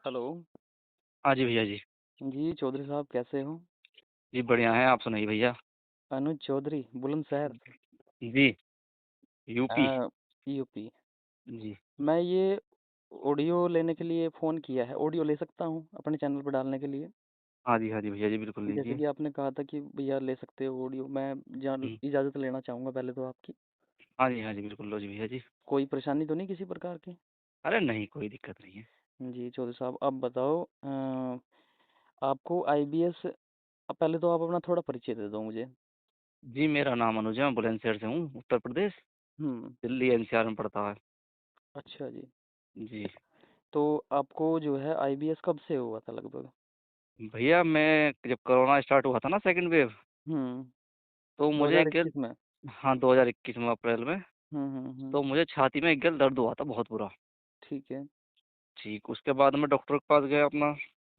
Hello. हाँ जी भैया जी। जी चौधरी साहब कैसे हो? जी बढ़िया है, आप सुनाइए भैया। अनुज चौधरी बुलंदशहर। जी। यूपी। यूपी। जी। मैं ये ऑडियो लेने के लिए फ़ोन किया है। ऑडियो ले सकता हूँ अपने चैनल पर डालने के लिए? हाँ जी भैया जी, बिल्कुल जैसे लीजिए। कि आपने कहा था कि भैया ले सकते हो ऑडियो, मैं हम्म, इजाज़त लेना चाहूँगा पहले तो आपकी। हाँ जी बिल्कुल लो जी भैया जी। कोई परेशानी तो नहीं किसी प्रकार की? अरे नहीं, कोई दिक्कत नहीं है। जी चौधरी साहब, अब बताओ, आपको आईबीएस, पहले तो आप अपना थोड़ा परिचय दे दो मुझे। जी मेरा नाम अनुज है, मैं बुलंदशहर से हूँ, उत्तर प्रदेश। हम्म। दिल्ली एनसीआर में पड़ता है। अच्छा जी। जी। तो आपको जो है आईबीएस कब से हुआ था लगभग? भैया मैं जब कोरोना स्टार्ट हुआ था ना, सेकंड वेव, हम्म। तो दो मुझे हजार एक गिल। इक्कीस में। हाँ 2021 में अप्रैल में। हम्म। तो मुझे छाती में एक गिल दर्द हुआ था बहुत बुरा। ठीक है। ठीक, उसके बाद मैं डॉक्टर के पास गया अपना,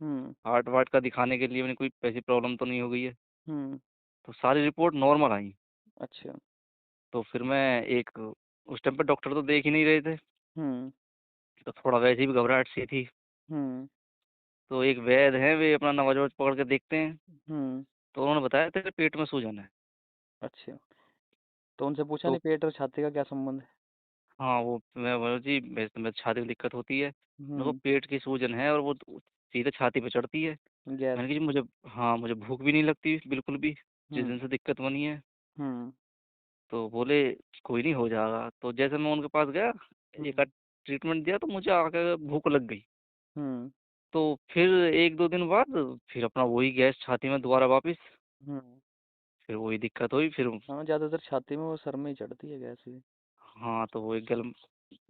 हम्म। हार्ट वार्ट का दिखाने के लिए, मैंने कोई ऐसी प्रॉब्लम तो नहीं हो गई है। हम्म। तो सारी रिपोर्ट नॉर्मल आई। अच्छा। तो फिर मैं एक, उस टाइम पे डॉक्टर तो देख ही नहीं रहे थे, हम्म। तो थोड़ा वैसे भी घबराहट सी थी। हम्म। तो एक वैद हैं, वे अपना नवाज ववाज पकड़ के देखते हैं। हम्म। तो उन्होंने बताया तेरे पेट में सूजन है। अच्छा, तो उनसे पूछा तो नहीं पेट और छाती का क्या संबंध है? हाँ, वो मैं बोला जी मैं छाती में दिक्कत होती है, मेरे को हम्म। पेट की सूजन है और वो सीधे छाती पे चढ़ती है। गैस। मैंने कहा जी मुझे, हाँ मुझे भूख भी नहीं लगती बिल्कुल भी, जिस हम्म। दिन से दिक्कत बनी है। हम्म। तो बोले कोई नहीं, हो जाएगा। तो जैसे मैं उनके पास गया, एक आध हम्म। ट्रीटमेंट दिया, तो मुझे आकर भूख लग गई। हम्म। तो फिर एक दो दिन बाद फिर अपना वही गैस छाती में दोबारा वापस, हम्म। फिर वही दिक्कत हुई फिर। हाँ, ज़्यादातर छाती में और सर में ही चढ़ती है गैस ये। हाँ, तो वो एक गल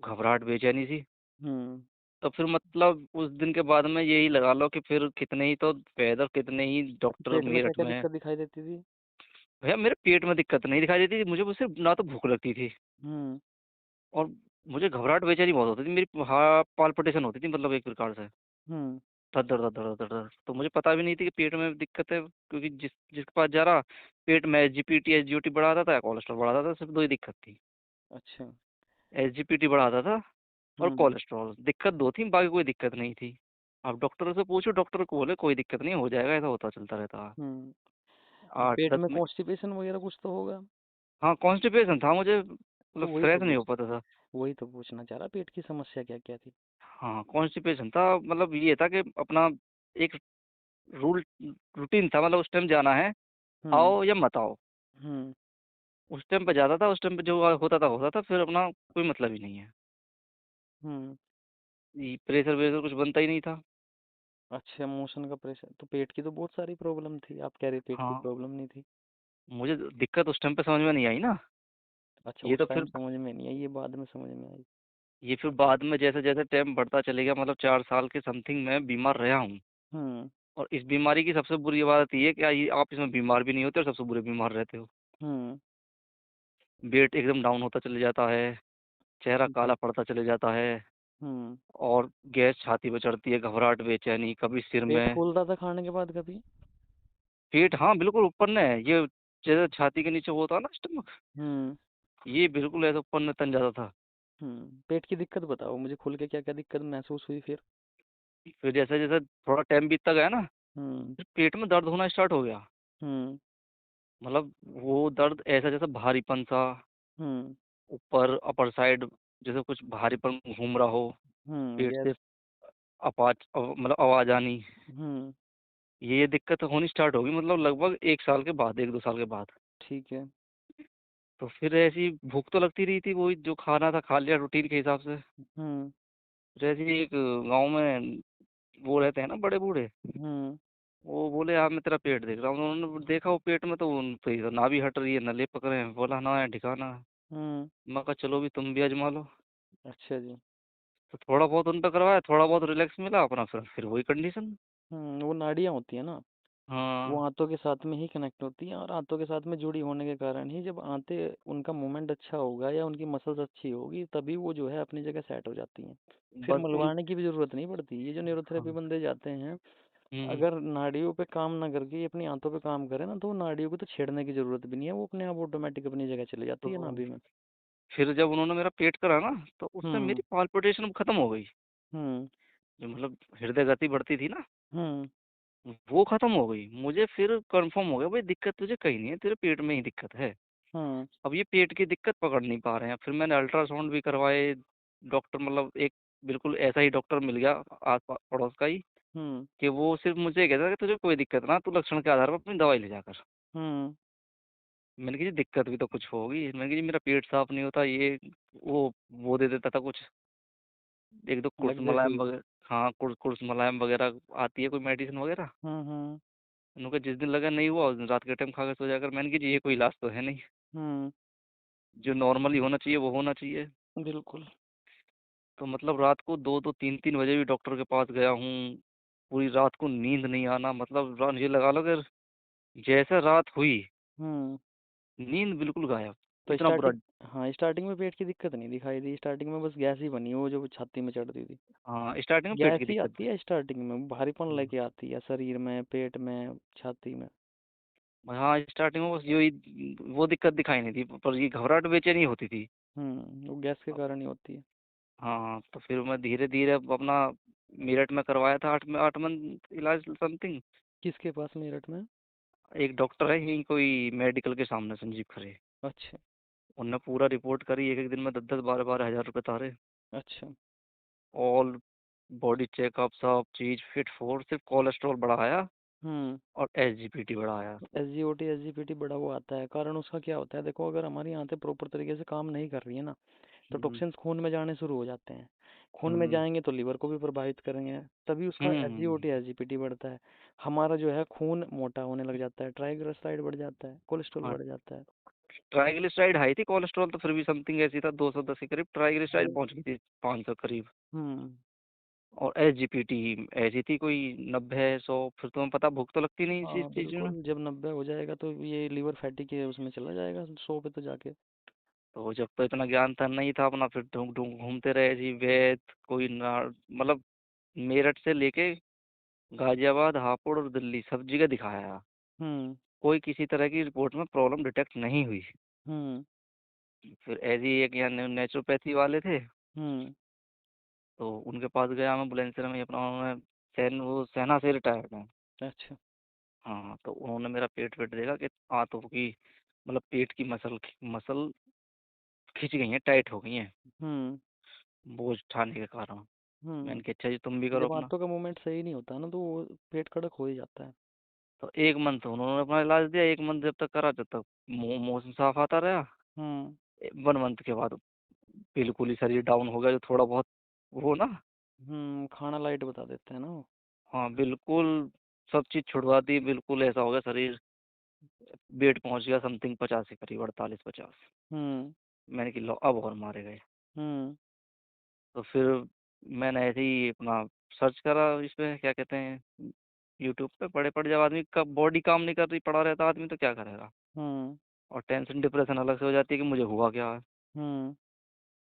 घबराहट बेचैनी सी। हम्म। तो फिर मतलब उस दिन के बाद में यही लगा लो कि फिर कितने ही तो पैदल, कितने ही तो डॉक्टर पेट में क्या मेरठ क्या में। दिक्कत दिखाई देती थी? भैया मेरे पेट में दिक्कत नहीं दिखाई देती थी, मुझे बस सिर्फ ना तो भूख लगती थी, हम्म। और मुझे घबराहट बेचैनी बहुत होती थी, मेरी हाँ पाल्पिटेशन होती थी, मतलब एक प्रकार से हम्म। धड़ धड़ धड़ धड़ धड़ धड़। तो मुझे पता भी नहीं थी कि पेट में दिक्कत है, क्योंकि जिसके पास जा रहा, पेट में एसजीपीटी एसजीओटी बढ़ाता था या कोलेस्ट्रॉल बढ़ाता था, सिर्फ दो ही दिक्कत थी। अच्छा। एसजीपीटी बढ़ाता था और हम्म। कोलेस्ट्रॉल, दिक्कत दो थी, बाकी कोई दिक्कत नहीं थी। अब डॉक्टर से पूछो, डॉक्टर को बोले कोई दिक्कत नहीं, हो जाएगा, ऐसा होता चलता रहता है। तो आठ पेट दस में में। कॉन्स्टिपेशन वगैरह कुछ तो होगा? हाँ कॉन्स्टिपेशन था मुझे, तो मतलब फ्रेश नहीं हो पाता था। वही तो पूछना चाह रहा, पेट की समस्या क्या क्या थी? हाँ कॉन्स्टिपेशन था, मतलब ये था कि अपना एक रूल रूटीन था, मतलब उस टाइम जाना है, हम्म। आओ या मत आओ। हम्म। उस टाइम पे जाता था, उस टाइम पे जो होता था, फिर अपना कोई मतलब ही नहीं है। हम्म। ये प्रेशर वेशर कुछ बनता ही नहीं था। अच्छा, मोशन का प्रेशर, तो पेट की तो बहुत सारी प्रॉब्लम थी, आप कह रहे पेट की हाँ, प्रॉब्लम नहीं थी? मुझे दिक्कत उस टाइम पे समझ में नहीं आई ना। अच्छा, ये उस तो टाइम फिर, समझ में नहीं आई, ये बाद में समझ में आई। ये फिर बाद में जैसे जैसे टाइम बढ़ता चले गया, मतलब 4 साल के समथिंग मैं बीमार रहा हूँ। हम्म। और इस बीमारी की सबसे बुरी बात ये है कि आप इसमें बीमार भी नहीं होते और सबसे बुरे बीमार रहते हो। हम्म। वेट एकदम डाउन होता चले जाता है, चेहरा काला जी। पड़ता चले जाता है, हम्म। और गैस छाती पे चढ़ती है, घबराहट बेचैनी, कभी सिर पेट में। फूलता था खाने के बाद कभी? पेट हाँ बिल्कुल ऊपर ने है, ये जैसे छाती के नीचे होता है ना स्टमक, हम्म। ये बिल्कुल ऐसा ऊपर ने तन जाता था। पेट की दिक्कत बताओ मुझे खुल के, क्या क्या दिक्कत महसूस हुई फिर? फिर जैसे जैसे थोड़ा टाइम बीतता गया ना, हम्म। फिर पेट में दर्द होना स्टार्ट हो गया। हम्म। मतलब वो दर्द ऐसा जैसे भारीपन सा, हम्म। ऊपर अपर साइड, जैसे कुछ भारीपन घूम रहा हो पेट से, गैस। मतलब आवाज आनी। हम्म। ये दिक्कत होनी स्टार्ट होगी, मतलब लगभग 1 साल के बाद, 1 2 साल के बाद। ठीक है। तो फिर ऐसी भूख तो लगती रही थी, वही जो खाना था खा लिया रूटीन के हिसाब से। हम्म। जैसे ही एक गांव में वो रहते हैं ना बड़े बूढ़े, हम्म। वो बोले यार मैं तेरा पेट देख रहा हूँ। उन्होंने देखा वो पेट में, तो तो ना भी हट रही है, नले पकड़े हैं, बोला ना है ठिकाना है। हम्म। मैं कहा चलो भी तुम भी आजमा लो। अच्छा जी। तो थोड़ा बहुत उन पर करवाया, थोड़ा बहुत रिलैक्स मिला अपना, फिर वही कंडीशन। वो नाड़ियाँ होती है ना, वो हाँ। आंतों के साथ में ही कनेक्ट होती हैं, और आंतों के साथ में जुड़ी होने के कारण ही जब आंतें, उनका मूवमेंट अच्छा होगा या उनकी मसल्स अच्छी होगी, तभी वो जो है अपनी जगह सेट हो जाती हैं। फिर बस उन। मलवाने की भी जरूरत नहीं पड़ती। ये जो न्यूरोथेरेपी हाँ। बंदे जाते हैं, हम्म। अगर नाड़ियों पे काम ना करके ये अपनी आंतों पे काम करे ना, तो नाड़ियों को तो छेड़ने की जरूरत भी नहीं है, वो अपने आप ऑटोमेटिक अपनी जगह चली जाती है तो नाभि में। फिर जब उन्होंने मेरा पेट करा ना, तो उससे हम्म। मेरी पाल्पिटेशन खत्म हो गई। हम्म। जो मतलब हृदय गति बढ़ती थी ना, हुँ, वो खत्म हो गई। मुझे फिर कंफर्म हो गया भाई दिक्कत तुझे कहीं नहीं है, तेरे पेट में ही दिक्कत है। हुँ, अब ये पेट की दिक्कत पकड़ नहीं पा रहे हैं। फिर मैंने अल्ट्रासाउंड भी करवाए। डॉक्टर मतलब एक बिल्कुल ऐसा ही डॉक्टर मिल गया आस पड़ोस का ही, हुँ, कि वो सिर्फ मुझे ये कहता था कि तुझे कोई दिक्कत ना, तू लक्षण के आधार पर अपनी दवाई ले जाकर। हुँ, मैंने कहा जी दिक्कत भी तो कुछ होगी। मैंने कहा जी मेरा पेट साफ नहीं होता ये, वो दे देता था कुछ, एक दो कुर्स एग्ज़ैक्टली। मुलायम वगैरह। हाँ, कुर्स मुलायम वगैरह आती है कोई मेडिसिन वगैरह। हुँ, हुँ, उनका जिस दिन लगा नहीं हुआ उस दिन रात के टाइम खा के सो जाकर। मैंने कहा जी ये कोई इलाज तो है नहीं, हुँ, जो नॉर्मली होना चाहिए वो होना चाहिए। बिल्कुल। तो मतलब रात को 2-2 3-3 बजे भी डॉक्टर के पास गया हूँ। पूरी रात को नींद नहीं आना, मतलब ये लगा लो कि जैसे रात हुई, हुँ, नींद बिल्कुल गायब। तो इतना बुरा। हाँ, स्टार्टिंग में पेट की दिक्कत नहीं दिखाई दी, स्टार्टिंग में बस गैस ही बनी वो जो छाती में चढ़ती थी। हाँ, स्टार्टिंग में पेट गैस की ही दिक्कत। आती है स्टार्टिंग में, भारीपन हम्म। लेके आती है शरीर में, पेट में, छाती में। हाँ, स्टार्टिंग में बस यही वो दिक्कत दिखाई नहीं थी, पर ये घबराहट बेचैनी होती थी। वो गैस के कारण ही होती है। हाँ, तो फिर मैं धीरे धीरे अपना मेरठ में करवाया था 8 मंथ इलाज समथिंग। किसके पास मेरठ में? एक डॉक्टर है यहीं कोई मेडिकल के सामने, संजीव खरे। अच्छा, उनने पूरा रिपोर्ट करी, एक एक दिन में 10-10 12-12 हज़ार रुपये तारे। अच्छा। ऑल बॉडी चेकअप सब चीज़ फिट फोर, सिर्फ कोलेस्ट्रॉल बढ़ाया हुँ। और एसजीपीटी बढ़ाया। एसजीओटी, एसजीपीटी बड़ा वो आता है, कारण उसका क्या होता है देखो, अगर हमारी आंतें प्रॉपर तरीके से काम नहीं कर रही है ना, तो हम्म। टॉक्सिन्स खून में जाने शुरू हो जाते हैं। खून में हम्म। जाएंगे तो लीवर को भी प्रभावित करेंगे, तभी उसका हम्म। एसजीओटी, एसजीपीटी बढ़ता है। हमारा जो है खून मोटा होने लग जाता है, ट्राइग्लिसराइड बढ़ जाता है, कोलेस्ट्रॉल हाँ, बढ़ जाता है। ट्राइग्लिसराइड हाई थी, कोलेस्ट्रॉल तो फिर भी समथिंग ऐसी था, 210 के करीब। ट्राइग्लिसराइड वो पहुंच गई थी 500 करीब। हम्म। और एसजीपीटी ऐसी थी कोई 90-100। फिर तुम्हें पता भूख तो लगती नहीं इस हाँ चीज़ में। बिल्कुल, जब 90 हो जाएगा तो ये लीवर फैटी के उसमें चला जाएगा, 100 पे तो जाके। तो जब तो इतना ज्ञान था नहीं था अपना, फिर ढूंढ ढूंढ घूमते रहे जी वैद, कोई ना मतलब मेरठ से लेके गाजियाबाद, हापुड़ और दिल्ली सब जगह दिखाया। हम्म, कोई किसी तरह की रिपोर्ट में प्रॉब्लम डिटेक्ट नहीं हुई। हम्म, फिर ऐसे ही एक यहाँ नेचुरोपैथी वाले थे, हम्म। तो उनके पास गया मैं बुलंदशहर में ही अपना। उन्होंने वो सेना से रिटायर्ड है। अच्छा। हाँ, तो उन्होंने मेरा पेट वेट देखा कि हाथों की मतलब पेट की मसल मसल खिंच गई हैं, टाइट हो गई हैं हम्म, बोझ उठाने के कारण। हम्म। मैंने कहा अच्छा जी तुम भी करो जब अपना। हाथों का मूवमेंट सही नहीं होता ना, तो वो पेट कड़क हो ही जाता है। तो 1 मंथ उन्होंने अपना इलाज दिया। 1 मंथ जब तक करा जब तक मोशन साफ आता रहा। हम्म, 1 मंथ के बाद बिल्कुल ही शरीर डाउन हो गया, जो थोड़ा बहुत वो ना। खाना लाइट बता देते हैं ना वो। हाँ बिल्कुल, सब चीज़ छुड़वा दी, बिल्कुल ऐसा हो गया शरीर। वेट पहुंच गया समथिंग 50 के करीब, 48-50। हम्म, मैंने कि लो अब और मारे गए। हम्म, तो फिर मैंने ऐसे ही अपना सर्च करा इस पे, क्या कहते हैं, यूट्यूब पे। पड़े पड़े जब आदमी का बॉडी काम नहीं कर रही, पड़ा रहता आदमी तो क्या करेगा। हम्म, और टेंशन डिप्रेशन अलग से हो जाती है कि मुझे हुआ क्या है। हम्म,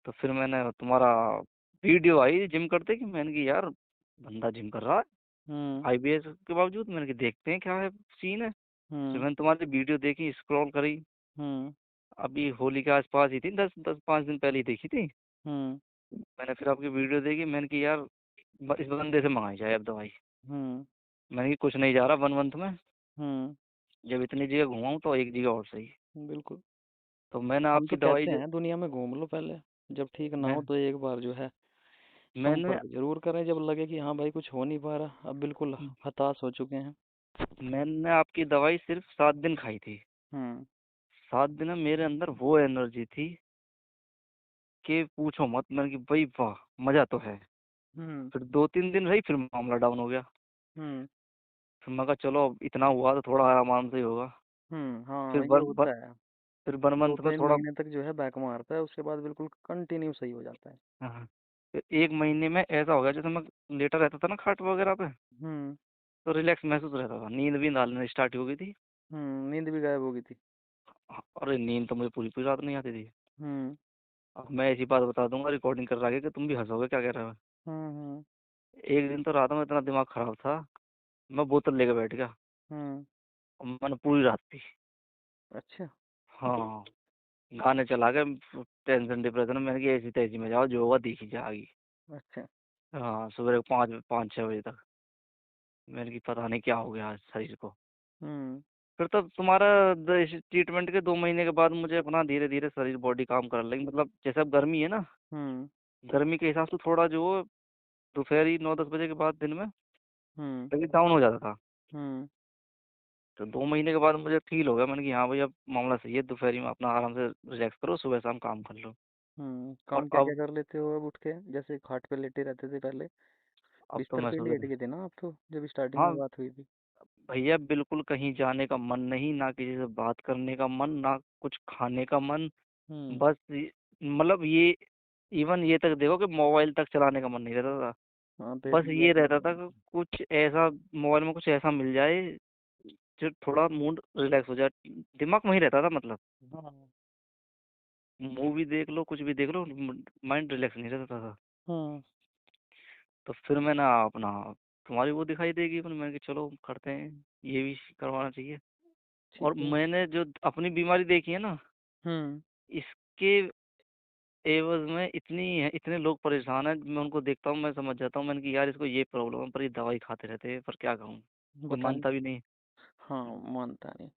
तो फिर मैंने तुम्हारा वीडियो आई जिम करते कि, मैंने कि यार बंदा जिम कर रहा है हम्म, आईबीएस के बावजूद। मैंने कि देखते हैं क्या है सीन है। फिर हम्म, मैंने तुम्हारी वीडियो देखी, स्क्रॉल करी। हम्म, अभी होली के आसपास ही थी, 10-5 दिन पहले ही देखी थी। हम्म, मैंने फिर आपकी वीडियो देखी। मैंने कि यार इस बंदे से मंगाई जाए अब दवाई। हम्म, मैंने कि कुछ नहीं जा रहा 1 मंथ में, हम्म, जब इतनी जगह घुमाऊँ तो एक जगह और सही। बिल्कुल। तो मैंने हम तो आपकी दवाई कहते हैं दुनिया में घूम लो पहले, जब ठीक ना मैं हो तो एक बार जो है मैंने संपर्क जरूर करें, जब लगे कि हाँ भाई कुछ हो नहीं पा रहा, अब बिल्कुल हताश हो चुके हैं। मैंने आपकी दवाई सिर्फ 7 दिन खाई थी। हम्म, 7 दिन में मेरे अंदर वो एनर्जी थी कि पूछो मत। मैंने कि भाई वाह, मजा तो है। हम्म, फिर 2-3 दिन रही, फिर मामला डाउन हो गया। हम्म, फिर मैं कहा चलो अब इतना हुआ तो थोड़ा आराम आराम से ही होगा। फिर हाँ ये वन होता है। फिर 1 मंथ में 2-3 महीने तक जो है बैक मारता है, उसके बाद बिल्कुल कंटिन्यू सही हो जाता है। हाँ, फिर 1 महीने में ऐसा हो गया जैसे मैं लेटा रहता था ना खाट वगैरह पे, हम्म, तो रिलैक्स महसूस रहता था। नींद भी आने स्टार्ट हो गई थी। नींद भी गायब हो गई थी। अरे नींद तो मुझे पूरी पूरी रात नहीं आती थी। हम्म, अब मैं ऐसी बात बता दूंगा रिकॉर्डिंग कर रहा कि तुम भी हंसोगे क्या कह रहे हो। हम्म, एक दिन तो रात में इतना दिमाग खराब था, मैं बोतल लेके बैठ गया हम्म। और मैंने पूरी रात पी। अच्छा। हाँ, गाने चला गए। टेंशन डिप्रेशन में। मैंने कि ऐसी तैसी में जाओ, जो होगा देखी जाएगी। अच्छा। हाँ, सुबह 5-6 बजे तक। मैंने कि पता नहीं क्या हो गया आज शरीर को। हुँ, फिर तब तुम्हारा इस ट्रीटमेंट के 2 महीने के बाद मुझे अपना धीरे धीरे शरीर बॉडी काम करने लगी, मतलब जैसे अब गर्मी है ना, हुँ, गर्मी के हिसाब से थोड़ा जो दोपहर 9-10 बजे के बाद दिन में हुँ, शरीर डाउन हो जाता था। हुँ, तो 2 महीने के बाद मुझे फील हो गया, मैंने कि हाँ भाई अब मामला सही है, दोपहर में अपना आराम से रिलैक्स करो, सुबह शाम काम कर लो। हुँ। और काम क्या-क्या अब कर लेते हो अब उठ के? जैसे खाट पे लेटे रहते थे पहले, अब तो बिस्तर मैं पे ही लेट सुबह, गए थे ना आप तो, जब स्टार्टिंग में हाँ बात हुई थी? भैया बिल्कुल कहीं जाने का मन नहीं, ना किसी से बात करने का मन, ना कुछ खाने का मन। हुँ, बस मतलब ये इवन ये तक देखो कि मोबाइल तक चलाने का मन नहीं रहता था। हाँ, पेट बस में ये गैस रहता बना था कि कुछ ऐसा मोबाइल में कुछ ऐसा मिल जाए जो थोड़ा मूड रिलैक्स हो जाए। दिमाग वहीं रहता था, मतलब हाँ, मूवी देख लो, कुछ भी देख लो, माइंड रिलैक्स नहीं रहता था। हुँ, तो फिर मैंने अपना, तुम्हारी वो दिखाई देगी, फिर मैंने कहा चलो करते हैं, ये भी करवाना चाहिए। ठीक और है। मैंने जो अपनी बीमारी देखी है ना, हुँ, इसके एवज में इतने लोग परेशान हैं, मैं उनको देखता हूँ, मैं समझ जाता हूँ, मैंने कि यार इसको ये प्रॉब्लम है, पर ये दवाई खाते रहते हैं, पर क्या कहूँ, कोई बताएँ? मानता भी नहीं। हाँ, मानता नहीं।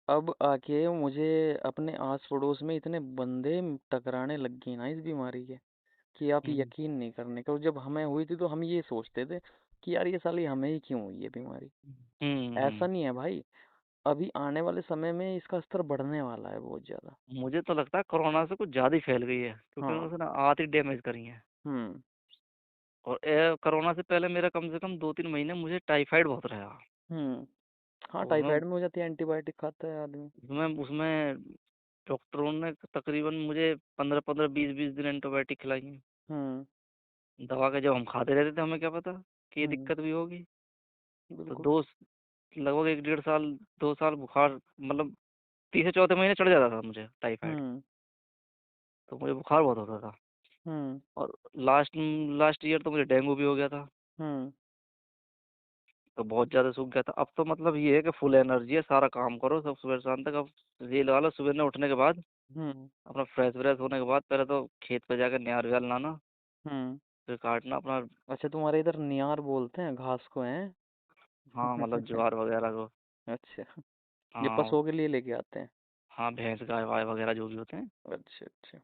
अब आके मुझे अपने आस-पड़ोस में इतने बंदे टकराने लग गए ना इस बीमारी के, कि आप हम्म यकीन नहीं करने का। और जब हमें हुई थी तो हम ये सोचते थे कि यार ये साली हमें ही क्यों हुई है बीमारी। ऐसा हम्म। नहीं है भाई, अभी आने वाले समय में इसका स्तर बढ़ने वाला है बहुत ज़्यादा। मुझे तो लगता है कोरोना से कुछ ज़्यादा ही फैल गई है, क्योंकि हाँ, उसने आंत ही डैमेज करी है। हुँ, और कोरोना से पहले मेरा कम से कम 2-3 महीने मुझे टाइफाइड बहुत रहा। हुँ। हाँ, और उसमें टाइफाइड में हो जाती है, एंटीबायोटिक खाता है आदमी। उसमें उसमें डॉक्टरों ने तकरीबन मुझे 15-15 20-20 दिन एंटीबायोटिक खिलाई हैं। हुँ, दवा का जब हम खाते रहते थे, हमें क्या पता कि ये हुँ, दिक्कत भी होगी। तो बिल्कुल। लगभग 1 डेढ़ साल 2 साल बुखार, मतलब तीसरे चौथे महीने चढ़ जाता था मुझे टाइफाइड। हुँ, तो मुझे बुखार बहुत होता था। हुँ, और लास्ट लास्ट ईयर तो मुझे डेंगू भी हो गया था। हुँ, तो बहुत ज़्यादा सूख गया था। अब तो मतलब ये है कि फुल एनर्जी है, सारा काम करो सब सुबह से शाम तक। अब ये लगा लो, सुबह में उठने के बाद हुँ, अपना फ्रेश व्रेश होने के बाद पहले तो खेत पे जाकर नियार व्यार लाना, हुँ। फिर काटना अपना। अच्छा, तुम्हारे इधर नियार बोलते हैं घास को, हैं? हाँ मतलब ज्वार वगैरह को। अच्छा, ये हाँ पशुओं के लिए लेके आते हैं? हाँ, भैंस गाय वाय वगैरह जो भी होते हैं, अच्छा, अच्छा।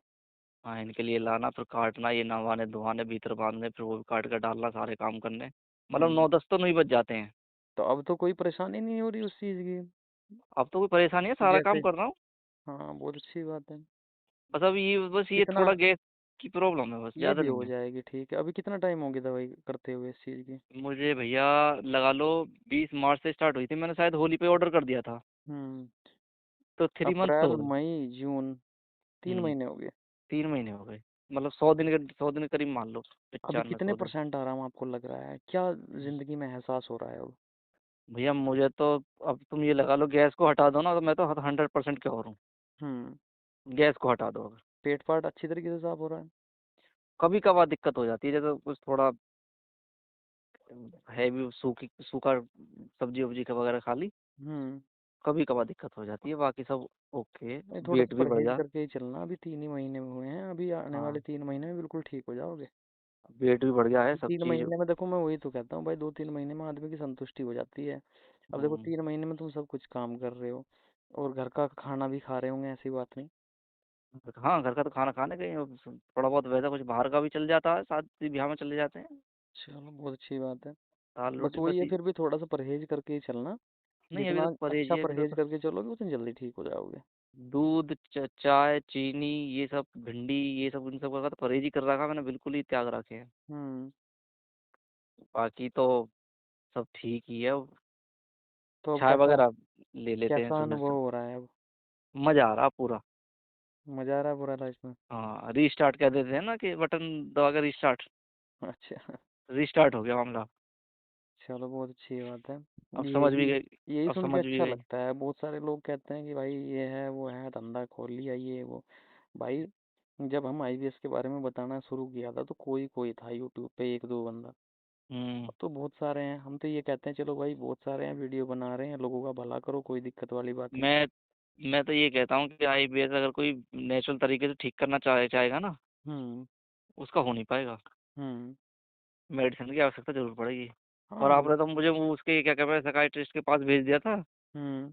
हाँ इनके लिए लाना, फिर काटना, ये नहवाने धुआने भीतर बांधने, फिर वो भी काट कर डालना, सारे काम करने। मतलब हुँ, 9-10 तो नहीं बज जाते हैं। तो अब तो कोई परेशानी नहीं हो रही उस चीज़ की? अब तो कोई परेशानी है, कि सारा काम जैसे कर रहा हूँ। हाँ, बहुत अच्छी बात है। बस ये कितना थोड़ा गैस की प्रॉब्लम है, बस ये ज़्यादा भी हो नहीं है। जाएगी, ठीक है। अभी कितना टाइम हो गया दवाई करते हुए इस चीज़ की? मुझे भैया लगा लो 20 मार्च से स्टार्ट हुई थी, मैंने शायद होली पे ऑर्डर कर दिया था। हुँ, तो 3 मंथ तो अप्रैल, हो गए। मई, जून 3 हम्म महीने हो गए। 3 महीने हो गए, मतलब 100 दिन के करीब मान लो, अभी 95 कितने 100 दिन। परसेंट आराम आपको लग रहा है? क्या ज़िंदगी में एहसास हो रहा है अब? भैया मुझे तो, अब तुम ये लगा लो गैस को हटा दो ना, तो मैं तो 100% श्योर हूँ। हुँ, गैस को हटा दो अगर, पेट-पाट अच्छी तरीके से साफ़ हो रहा है? कभी कभार दिक्कत हो जाती है, जैसे कुछ थोड़ा हैवी सूखी सूखा सब्जी वब्जी का वगैरह खा ली, हुँ। कभी कभार दिक्कत हो जाती है, बाकी सब ओके। नहीं, थोड़ा-सा वेट भी बढ़ परहेज़ जा, करके ही चलना, अभी 3 ही महीने हुए हैं, अभी आने वाले हाँ 3 महीने में बिल्कुल ठीक हो जाओगे। वेट भी बढ़ गया है, सब 3 चीज़। महीने में देखो, मैं वही तो कहता हूँ भाई, 2-3 महीने में आदमी की संतुष्टि हो जाती है। अब देखो हम्म, 3 महीने में तुम सब कुछ काम कर रहे हो और घर का खाना भी खा रहे होंगे, ऐसी बात नहीं। हाँ घर का तो खाना खाने गए, और थोड़ा बहुत वैसा कुछ बाहर का भी चल जाता है, शादी ब्याह में चले जाते हैं, चलो, बहुत अच्छी बात है। दाल बस रोटी वही बस है, ये। फिर भी थोड़ा-सा परहेज़ करके ही चलना। नहीं अभी जितना तो परहेज ही अच्छा है, अभी परहेज़ तो करके चलोगे उतनी जल्दी ठीक हो जाओगे। दूध चाय चीनी ये सब, भिंडी ये सब, इन सब का तो परहेज ही कर रखा मैंने, बिल्कुल ही त्याग रखे हैं। हुँ, बाकी तो सब ठीक ही है। तो अब चाय कैसा वगैरह ले लेते हैं कैसा सुबह अनुभव से। हो रहा है अब? मजा आ रहा पूरा। मज़ा आ रहा है पूरा लाइफ़ में? हाँ रीस्टार्ट कह देते हैं ना, कि बटन दबा के रीस्टार्ट, अच्छा। रीस्टार्ट हो गया मामला। चलो, बहुत अच्छी बात है। अब समझ यही भी गए, यही अब सुन के समझ भी अच्छा गई। लगता है। बहुत सारे लोग कहते हैं कि भाई ये है, वो है, धंधा खोल लिया, ये वो। भाई, जब हम आईवीएस के बारे में बताना शुरू किया था तो कोई कोई था यूट्यूब पे, एक दो बंदा। हम्म अब तो बहुत सारे हैं। हम तो ये कहते हैं चलो भाई, बहुत सारे हैं, वीडियो बना रहे हैं, लोगों का भला करो, कोई दिक्कत वाली बात ही नहीं। मैं मैं तो ये कहता हूँ कि आईबीएस अगर कोई नेचुरल तरीके से ठीक करना चाहेगा ना, हम्म, उसका हो नहीं पाएगा। हम्म। मेडिसिन की आवश्यकता जरूर पड़ेगी। और हाँ आपने तो मुझे वो उसके क्या कहते हैं साइकाइट्रिस्ट के पास भेज दिया था। हम्म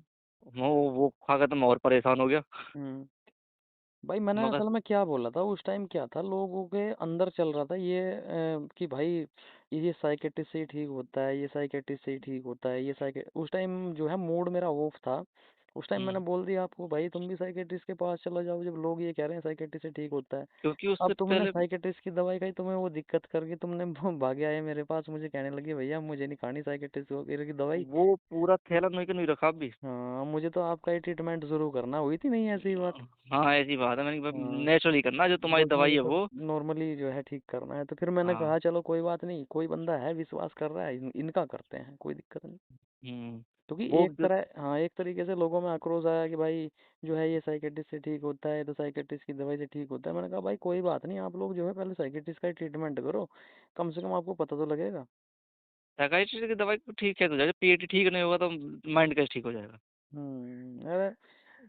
वो खा कर तो मैं और परेशान हो गया। हम्म भाई मैंने मगर असल में क्या बोला था उस टाइम, क्या था लोगों के अंदर चल रहा था ये कि भाई ये साइकेट्रिस्ट से ही ठीक होता है, ये साइकेट्रिस्ट से ही ठीक होता है, ये साइके उस टाइम जो है मूड मेरा ऑफ था। उस टाइम मैंने हम्म, बोल दिया आपको भाई तुम भी साइकेट्रिस्ट के पास चलो जाओ, जब लोग ये कह रहे हैं साइकेट्रिस्ट से ठीक होता है। क्योंकि अब उससे तुमने पहले साइकेट्रिस्ट की दवाई खाई, तुम्हें वो दिक्कत करके तुमने भागे आए मेरे पास, मुझे कहने लगे भैया मुझे नहीं खानी साइकेट्रिस्ट वगैरह की दवाई। वो पूरा थैला नहीं नहीं रखा अभी। हाँ मुझे तो आपका ही ट्रीटमेंट शुरू करना, हुई थी नहीं ऐसी बात। हाँ ऐसी बात है, मैंने हाँ नेचुरली करना जो तुम्हारी बस दवाई मुझे है तो वो। नॉर्मली जो है ठीक करना है, तो फिर मैंने हाँ। कहा चलो कोई बात नहीं, कोई बंदा है विश्वास कर रहा है, इनका करते हैं, कोई दिक्कत नहीं। हम्म। क्योंकि वो एक तरह हाँ एक तरीके से लोगों में आक्रोश आया कि भाई जो है ये साइकेट्रिस्ट से ठीक होता है तो साइकेट्रिस्ट की दवाई से ठीक होता है। मैंने कहा भाई कोई बात नहीं, आप लोग जो है पहले साइकेट्रिस्ट का ही ट्रीटमेंट करो, कम से कम आपको पता तो लगेगा। साइकाइट्रिस्ट की दवाई तो ठीक है तो जाएगा, पेट ठीक नहीं होगा तो माइंड कैसे ठीक हो जाएगा। अरे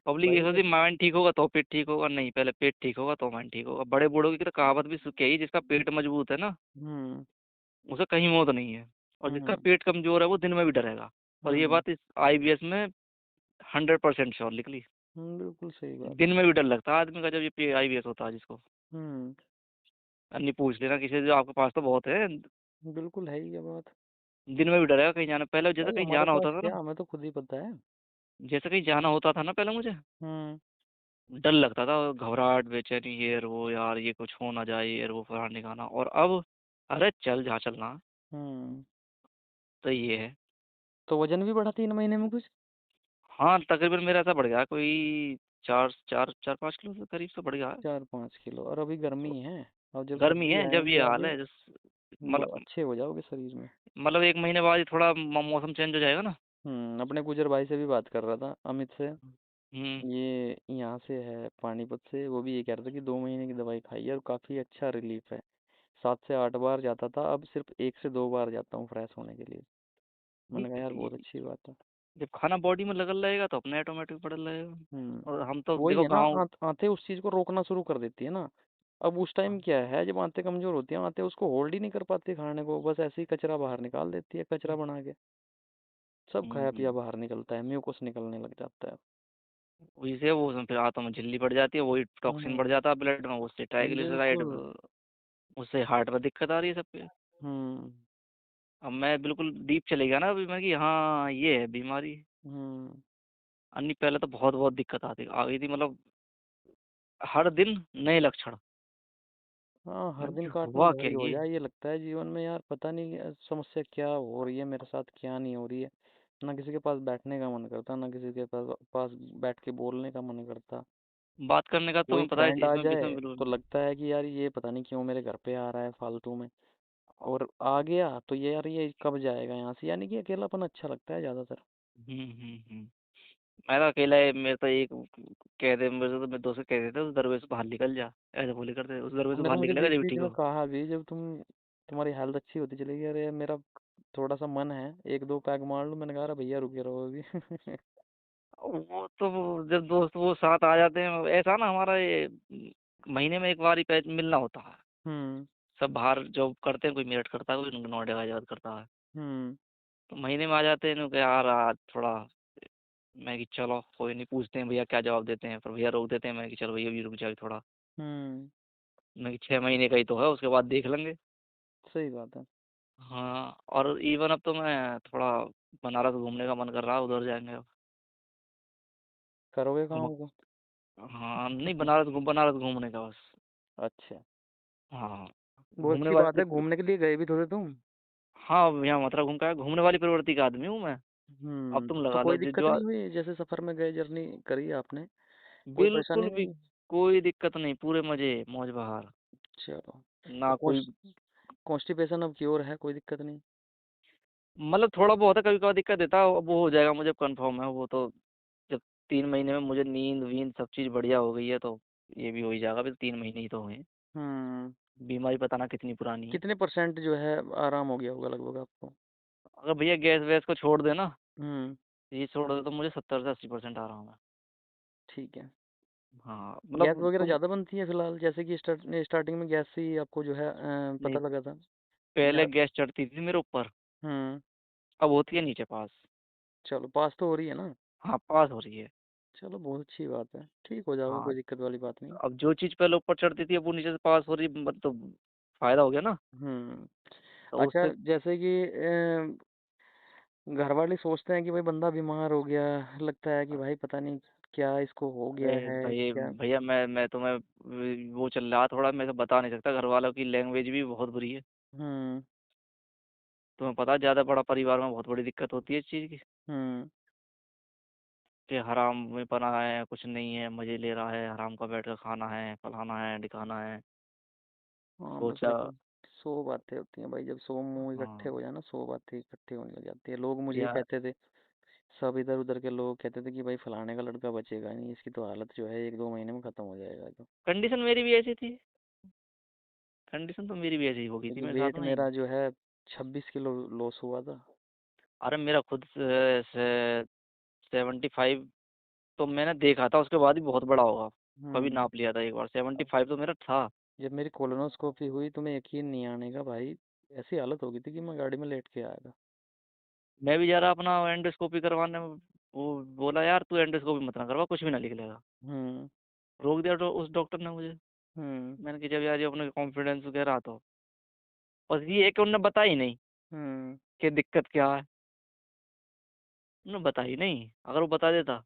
पब्लिक ये भाई सोचती माइंड ठीक होगा तो पेट ठीक होगा, नहीं पहले पेट ठीक होगा तो माइंड ठीक होगा। बड़े बूढ़ों की तो कहावत भी कही, जिसका पेट मजबूत है ना हम्म उसे कहीं मौत नहीं है, और जिसका हम्म पेट कमजोर है वो दिन में भी डरेगा। और ये हम्म बात इस आईबीएस में 100% श्योर निकली। बिल्कुल सही बात दिन है। में भी डर लगता है आदमी का जब ये आईबीएस होता है जिसको। हम्म नहीं पूछ लेना किसी से, जो आपके पास तो बहुत है। बिल्कुल है ही ये बात। दिन में भी डरेगा कहीं जाना, पहले जैसे भाई कहीं हमारे जाना पास होता था ना, क्या, हमें तो खुद ही पता है। जैसे कहीं जाना होता था ना पहले मुझे हम्म डर लगता था, घबराहट बेचैनी ये वो, यार ये कुछ हो ना जाए ये वो फलाना ढिकाना। और अब अरे चल जहाँ चलना। हम्म तो ये है। तो वजन भी बढ़ा 3 महीने में कुछ? हाँ तकरीबन मेरा ऐसा बढ़ गया कोई 4-5 किलो के करीब से बढ़ गया है। 4-5 किलो, और अभी गर्मी है, और जब गर्मी सर्दी है जब आएंगी ये हाल आगे है मतलब अच्छे हो जाओगे शरीर में। एक महीने बाद ही थोड़ा मौसम चेंज हो जाएगा ना। अपने गुजर भाई से भी बात कर रहा था, अमित से। हम्म। ये यहाँ से है पानीपत से, वो भी ये कह रहा था कि 2 महीने की दवाई खाई है और काफ़ी अच्छा रिलीफ है। 7 से 8 बार जाता था, अब सिर्फ 1 से 2 बार जाता हूँ फ्रेश होने के लिए। मैंने कहा यार बहुत अच्छी बात है। जब खाना बॉडी में लगल रहेगा तो अपने ऑटोमेटिक बढ़ल रहेगा। हम्म और हम तो वही देखो है ना, गाँव। आंतें उस चीज़ को रोकना शुरू कर देती है ना। अब उस टाइम क्या है, जब आंतें कमज़ोर होती हैं, आंतें उसको होल्ड ही नहीं कर पाती खाने को, बस ऐसे ही कचरा बाहर निकाल देती है कचरा बना के। सब खाया पिया हम्म, बाहर निकलता है, म्यूकस निकलने लग जाता है। वही से वो उसमें फिर आंतों में झिल्ली बढ़ जाती है, वही टॉक्सिन बढ़ हम्म जाता है ब्लड में, उससे ट्राइग्लिसराइड, बिल्कुल। उससे हार्ट में दिक्कत आ रही है सबके। हम्म अब मैं बिल्कुल डीप चले गया ना अभी मैं कि हाँ ये है बीमारी। हम्म अन्य पहले तो बहुत बहुत दिक्कत आती आ गई थी, मतलब हर दिन नए लक्षण। हाँ हर मैं दिन कि काटो हुआ क्या दवाई हो ये। जाए, ये लगता है जीवन में यार, पता नहीं समस्या क्या हो रही है मेरे साथ, क्या नहीं हो रही है। ना किसी के पास बैठने का मन करता, ना किसी के पास बैठ के बोलने का मन करता। बात करने का तो कोई पता है फ्रेंड आ इसमें जाए इसमें बिल्कुल। तो लगता है कि यार ये पता नहीं क्यों मेरे घर पे आ रहा है फालतू में, और आ गया तो ये यार ये कब जाएगा यहाँ से, यानी कि अकेलापन अच्छा लगता है ज्यादातर। हम्म। मैं तो अकेला है, मेरे तो एक कह दे मेरे तो मेरे दोस्त को कह देते उस दरवाजे से बाहर निकल जा, ऐसे बोले करते उस दरवाजे से तुमने तो बाहर मुझे निकलेगा बीच जब बीच ठीक में हो। कहा भी, जब तुम्हारी हेल्थ अच्छी होती चली गई, अरे मेरा थोड़ा सा मन है 1-2 पैग मार लूं, मैंने कहा "अरे भैया रुके रहो अभी"। वो तो जब दोस्त वो साथ आ जाते हैं ऐसा ना, हमारा ये महीने में एक बार ही मिलना होता है। हम्म सब बाहर जॉब करते हैं, कोई मेरठ करता है कोई नोएडा गाजियाबाद करता है। हम्म तो महीने में आ जाते हैं इन्हों के यार आज थोड़ा। मैं कि चलो कोई नहीं, पूछते हैं भैया क्या जवाब देते हैं, पर भैया रोक देते हैं, मैं कि चलो भैया भी रुक जाओ थोड़ा। हम्म मैं कि 6 महीने का ही तो है उसके बाद देख लेंगे। सही बात है। हाँ और इवन अब तो मैं थोड़ा बनारस घूमने का मन कर रहा है, उधर जाएंगे अब। करोगे हम। काम को? हाँ नहीं बनारस घूमने का बस। अच्छा, हाँ। बहुत घूमने अच्छी बात वाली। है, घूमने के लिए गए भी थोड़े तुम। हाँ यहाँ मथुरा घूम का है, घूमने वाली प्रवृत्ति का आदमी हूँ मैं। अब तुम तो लगा लो कोई दिक्कत नहीं हुई जैसे सफर में गए, जर्नी करी आपने, कोई बिल्कुल परेशानी भी नहीं? कोई दिक्कत नहीं, पूरे मजे मौज बहार। चलो, तो ना कोई। कॉन्स्टिपेशन अब क्योर है, कोई दिक्कत नहीं? मतलब थोड़ा बहुत है, कभी कभी दिक्कत देता है, वो हो जाएगा मुझे कंफर्म है वो तो। जब 3 महीने में मुझे नींद वींद सब चीज़ बढ़िया हो गई है तो ये भी हो ही जाएगा, फिर 3 महीने ही तो हुए हैं। हम्म बीमारी पता ना कितनी पुरानी है। कितने परसेंट जो है आराम हो गया होगा लगभग आपको? अगर भैया गैस वैस को छोड़ देना, हम्म ये छोड़ दे तो मुझे 70 से 80% आराम है। ठीक है। हाँ गैस मतलब वगैरह तुम। ज़्यादा बनती है फिलहाल, जैसे कि स्टार्टिंग में गैस से ही आपको जो है नहीं पता लगा था? पहले यार। गैस चढ़ती थी मेरे ऊपर, हम्म। अब होती है नीचे पास। चलो, पास तो हो रही है ना। हाँ, पास हो रही है। चलो, बहुत अच्छी बात है, ठीक हो जाओगे, हाँ, कोई दिक्कत वाली बात नहीं। अब जो चीज़ पहले ऊपर चढ़ती थी अब वो नीचे से पास हो रही है, मतलब फायदा हो गया ना। हम्म। तो अच्छा, उससे जैसे कि घर वाले सोचते हैं कि भाई बंदा बीमार हो गया, लगता है कि भाई पता नहीं क्या इसको हो गया अरे है भाई क्या। भैया, मैं तुम्हें वो चल रहा थोड़ा, मैं तो बता नहीं सकता, घर वालों की लैंग्वेज भी बहुत बुरी है। हम्म। तुम्हें पता है, ज़्यादा बड़ा परिवार में बहुत बड़ी दिक्कत होती है इस चीज़ की, हम्म। कि हराम में पना है, कुछ नहीं है, मज़े ले रहा है, हराम का बैठ कर खाना है, फलाना है, ढिकाना है। हाँ, बस सोचा। वही 100 बातें होती हैं भाई, जब 100 मुंह इकट्ठे हाँ हो जाए ना, 100 बातें इकट्ठी होने लग जाती है। लोग मुझे ये यार, कहते थे, सब इधर उधर के लोग कहते थे कि भाई फलाने का लड़का बचेगा नहीं, इसकी तो हालत जो है 1-2 महीने में खत्म हो जाएगा तो। कंडीशन मेरी भी ऐसी थी, कंडीशन तो मेरी भी ऐसी हो गई थी क्योंकि मेरे साथ वेट में ही। मेरा जो है 26 किलो लॉस हुआ था। अरे मेरा खुद से 75 तो मैंने देखा था, उसके बाद भी बहुत बड़ा होगा। कभी हम्म। नाप लिया था एक बार, सेवेंटी अब फाइव तो मेरा था। जब मेरी कोलोनोस्कोपी हुई तो मैं यकीन नहीं आने का भाई, ऐसी हालत हो गई थी कि मैं गाड़ी में लेट के आया था। मैं भी जा रहा अपना एंडोस्कोपी करवाने, वो बोला यार तू एंडोस्कोपी मत ना करवा, कुछ भी ना लिख लेगा। हम्म। रोक दिया उस डॉक्टर ने मुझे। हम्म। मैंने कहा जब यार ये अपने कॉन्फिडेंस वगैरह तो, बस ये है कि उन्होंने बताई नहीं हम्म। कि दिक्कत क्या है। उन्होंने बताई नहीं, अगर वो बता देता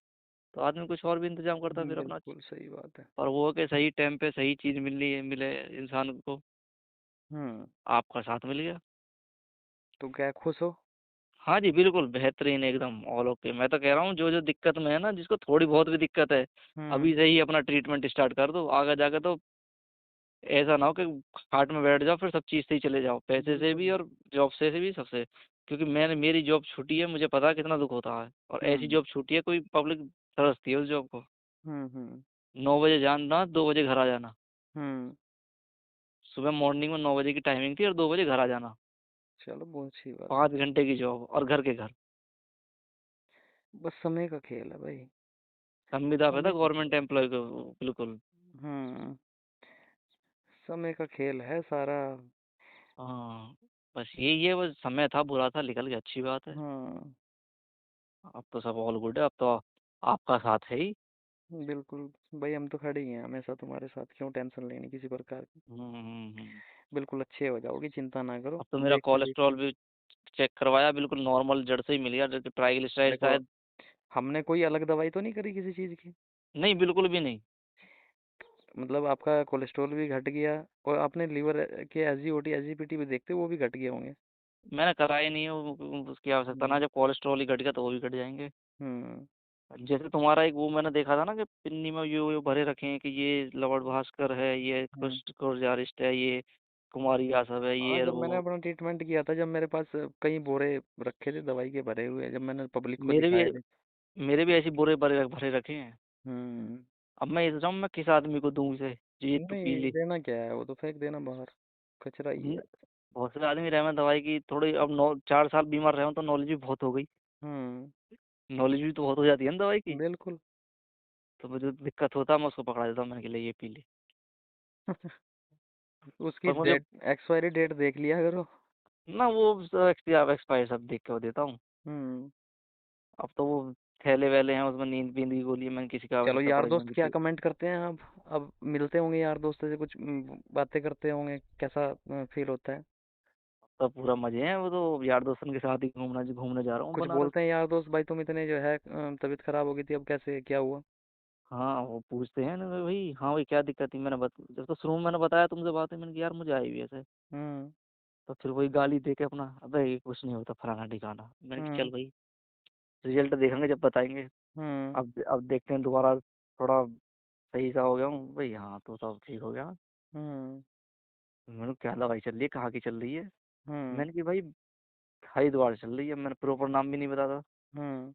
तो आदमी कुछ और भी इंतजाम करता फिर अपना। बिल्कुल सही बात है। पर वो कि सही टाइम पे सही चीज़ मिले इंसान को। हम्म। आपका साथ मिल गया। तो क्या खुश हो? हाँ जी, बिल्कुल बेहतरीन, एकदम ऑल ओके। मैं तो कह रहा हूँ जो जो दिक्कत में है ना, जिसको थोड़ी बहुत भी दिक्कत है, हम्म। अभी से ही अपना ट्रीटमेंट स्टार्ट कर दो, आगे जाके तो ऐसा ना हो कि हार्ट में बैठ जाओ फिर सब चीज़ से ही चले जाओ, पैसे से बिल्कुल। भी और जॉब से भी, सबसे। क्योंकि मेरी जॉब छूटी है, मुझे पता है कितना दुख होता है, और ऐसी हम्म। जॉब छूटी है, कोई पब्लिक तरसती है उस जॉब को। हम्म। हम्म। 9 बजे जाना, 2 बजे घर आ जाना। हम्म। सुबह मॉर्निंग में 9 बजे की टाइमिंग थी और 2 बजे घर आ जाना। चलो, बहुत अच्छी बात है। 5 घंटे की जॉब और घर के घर। बस समय का खेल है भाई। संविदा पे था समय का खेल। गवर्नमेंट एम्प्लॉय को, बिल्कुल। हम्म। समय का खेल है सारा। हाँ, बस ये बस समय था, बुरा था, निकल गया, अच्छी बात है। हाँ। अब तो सब ऑल गुड है, अब तो आपका साथ है ही। बिल्कुल। भाई हम तो खड़े ही हैं हमेशा तुम्हारे साथ, क्यों टेंशन लेनी किसी प्रकार की। हम्म। बिल्कुल अच्छे हो जाओगे, चिंता ना करो, अब तो मेरा देखते देखते। कोलेस्ट्रॉल भी चेक करवाया, बिल्कुल नॉर्मल, जड़ से ही मिल गया, ट्राइग्लिसराइड देखो, शायद। हमने कोई अलग दवाई तो नहीं करी किसी चीज़ की? नहीं, बिल्कुल भी नहीं। मतलब आपका कोलेस्ट्रॉल भी घट गया, और आपने लीवर के एसजीओटी एसजीपीटी भी देखते, वो भी घट गए होंगे। मैंने कराया नहीं है, उसकी आवश्यकता ना, हम्म। जब कोलेस्ट्रॉल ही घट गया तो वो भी घट जाएंगे। हम्म। जैसे तुम्हारा एक वो मैंने देखा था ना कि पिन्नी में ये भरे रखे हैं कि ये लवण भास्कर है, ये हम्म। कुष्ठ कोरजारिस्ट है, ये कुमारी आसव है, हाँ, ये और जब मैंने वो। अपना ट्रीटमेंट किया था, जब मेरे पास कई बोरे रखे थे दवाई के भरे हुए, जब मैंने पब्लिक को मेरे भी दिखाए थे। मेरे भी ऐसी बुरे भरे भरे रखे हैं। हम्म। अब मैं ये सोच रहा हूँ मैं किस आदमी को दूँ इसे, जो ये तो पी नहीं, ले। देना क्या है, वो तो फेंक देना बाहर, कचरा ही है। न- बहुत से आदमी रहे हैं दवाई की, थोड़ी अब 4 साल बीमार रहे हो तो नॉलेज भी बहुत हो गई। हम्म। नॉलेज भी तो बहुत हो जाती है ना दवाई की। बिल्कुल। तो मुझे दिक्कत होता है, मैं उसको पकड़ा देता हूँ, मैंने कहा ले ये पी ले। उसकी पर मुझे डेट, एक्सपायरी डेट देख लिया करो। ना वो एक्सपायर सब देख के देता हूँ। हम्म। अब तो वो थैले वैले हैं, उसमें नींद पींद की गोली है, मैंने किसी का चलो, आवश्यकता यार पड़ेगी दोस्त मैं क्या किसी। कमेंट करते हैं अब मिलते होंगे यार दोस्त से कुछ बातें करते होंगे, कैसा फील होता है? तो पूरा मजे हैं, वो तो यार दोस्तों के साथ ही घूमने जा रहा हूँ कुछ बनारस। बोलते हैं यार दोस्त, भाई तुम इतने जो है तबीयत खराब हो गई थी, अब कैसे क्या हुआ? हाँ, वो पूछते हैं ना भाई, हाँ भाई क्या दिक्कत थी, जब तो शुरू में मैंने बताया तुमसे बात है, मैंने कहा यार मुझे आई हुई है ऐसे। हम्म। तो फिर वही गाली दे के अपना, अबे ये कुछ नहीं होता, फलाना ठिकाना, मैंने कहा हम्म। चल भाई, रिजल्ट देखेंगे जब बताएंगे। हम्म। अब देखते हैं दोबारा, थोड़ा सही सा हो गया हूँ भाई, हाँ तो सब ठीक हो गया। हम्म। मैंने कहा, क्या दवाई चल रही है, कहाँ की चल रही है? हम्म। मैंने कहा भाई हरिद्वार चल रही है, मैंने प्रॉपर नाम भी नहीं बताता। हम्म।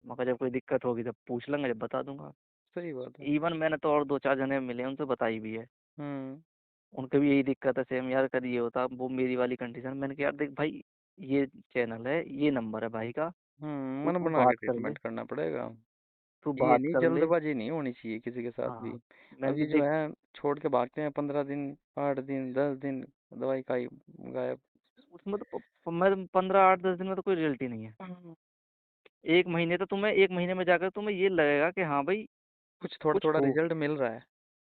मैं कहा जब कोई दिक्कत होगी जब पूछ लेंगे, जब बता दूंगा। सही बात है। इवन मैंने तो और 2-4 जने मिले उनसे बताई भी है, हम्म। उनके भी यही दिक्कत है सेम यार, कभी ये होता वो मेरी वाली कंडीशन। मैंने कहा यार देख भाई, ये चैनल है, ये नंबर है भाई का, मन तू बना के बात कर ले, ट्रीटमेंट करना पड़ेगा। तू ये बात नहीं, कर ले। जल्दबाजी नहीं होनी चाहिए किसी के साथ भी। हाँ, मैंने अब कहा ये जो देख, है छोड़ के भागते हैं, 15 दिन, 8 दिन, 10 दिन, दवाई खाई, गायब। उसमें तो मैं 15 8 10 दिन में तो कोई रिजल्ट ही नहीं है। हम्म, 1 महीने तो तुम्हें, 1 महीने में जाकर तुम्हें ये लगेगा कि हाँ भाई कुछ थोड़ा कुछ थोड़ा हो, रिजल्ट मिल रहा है।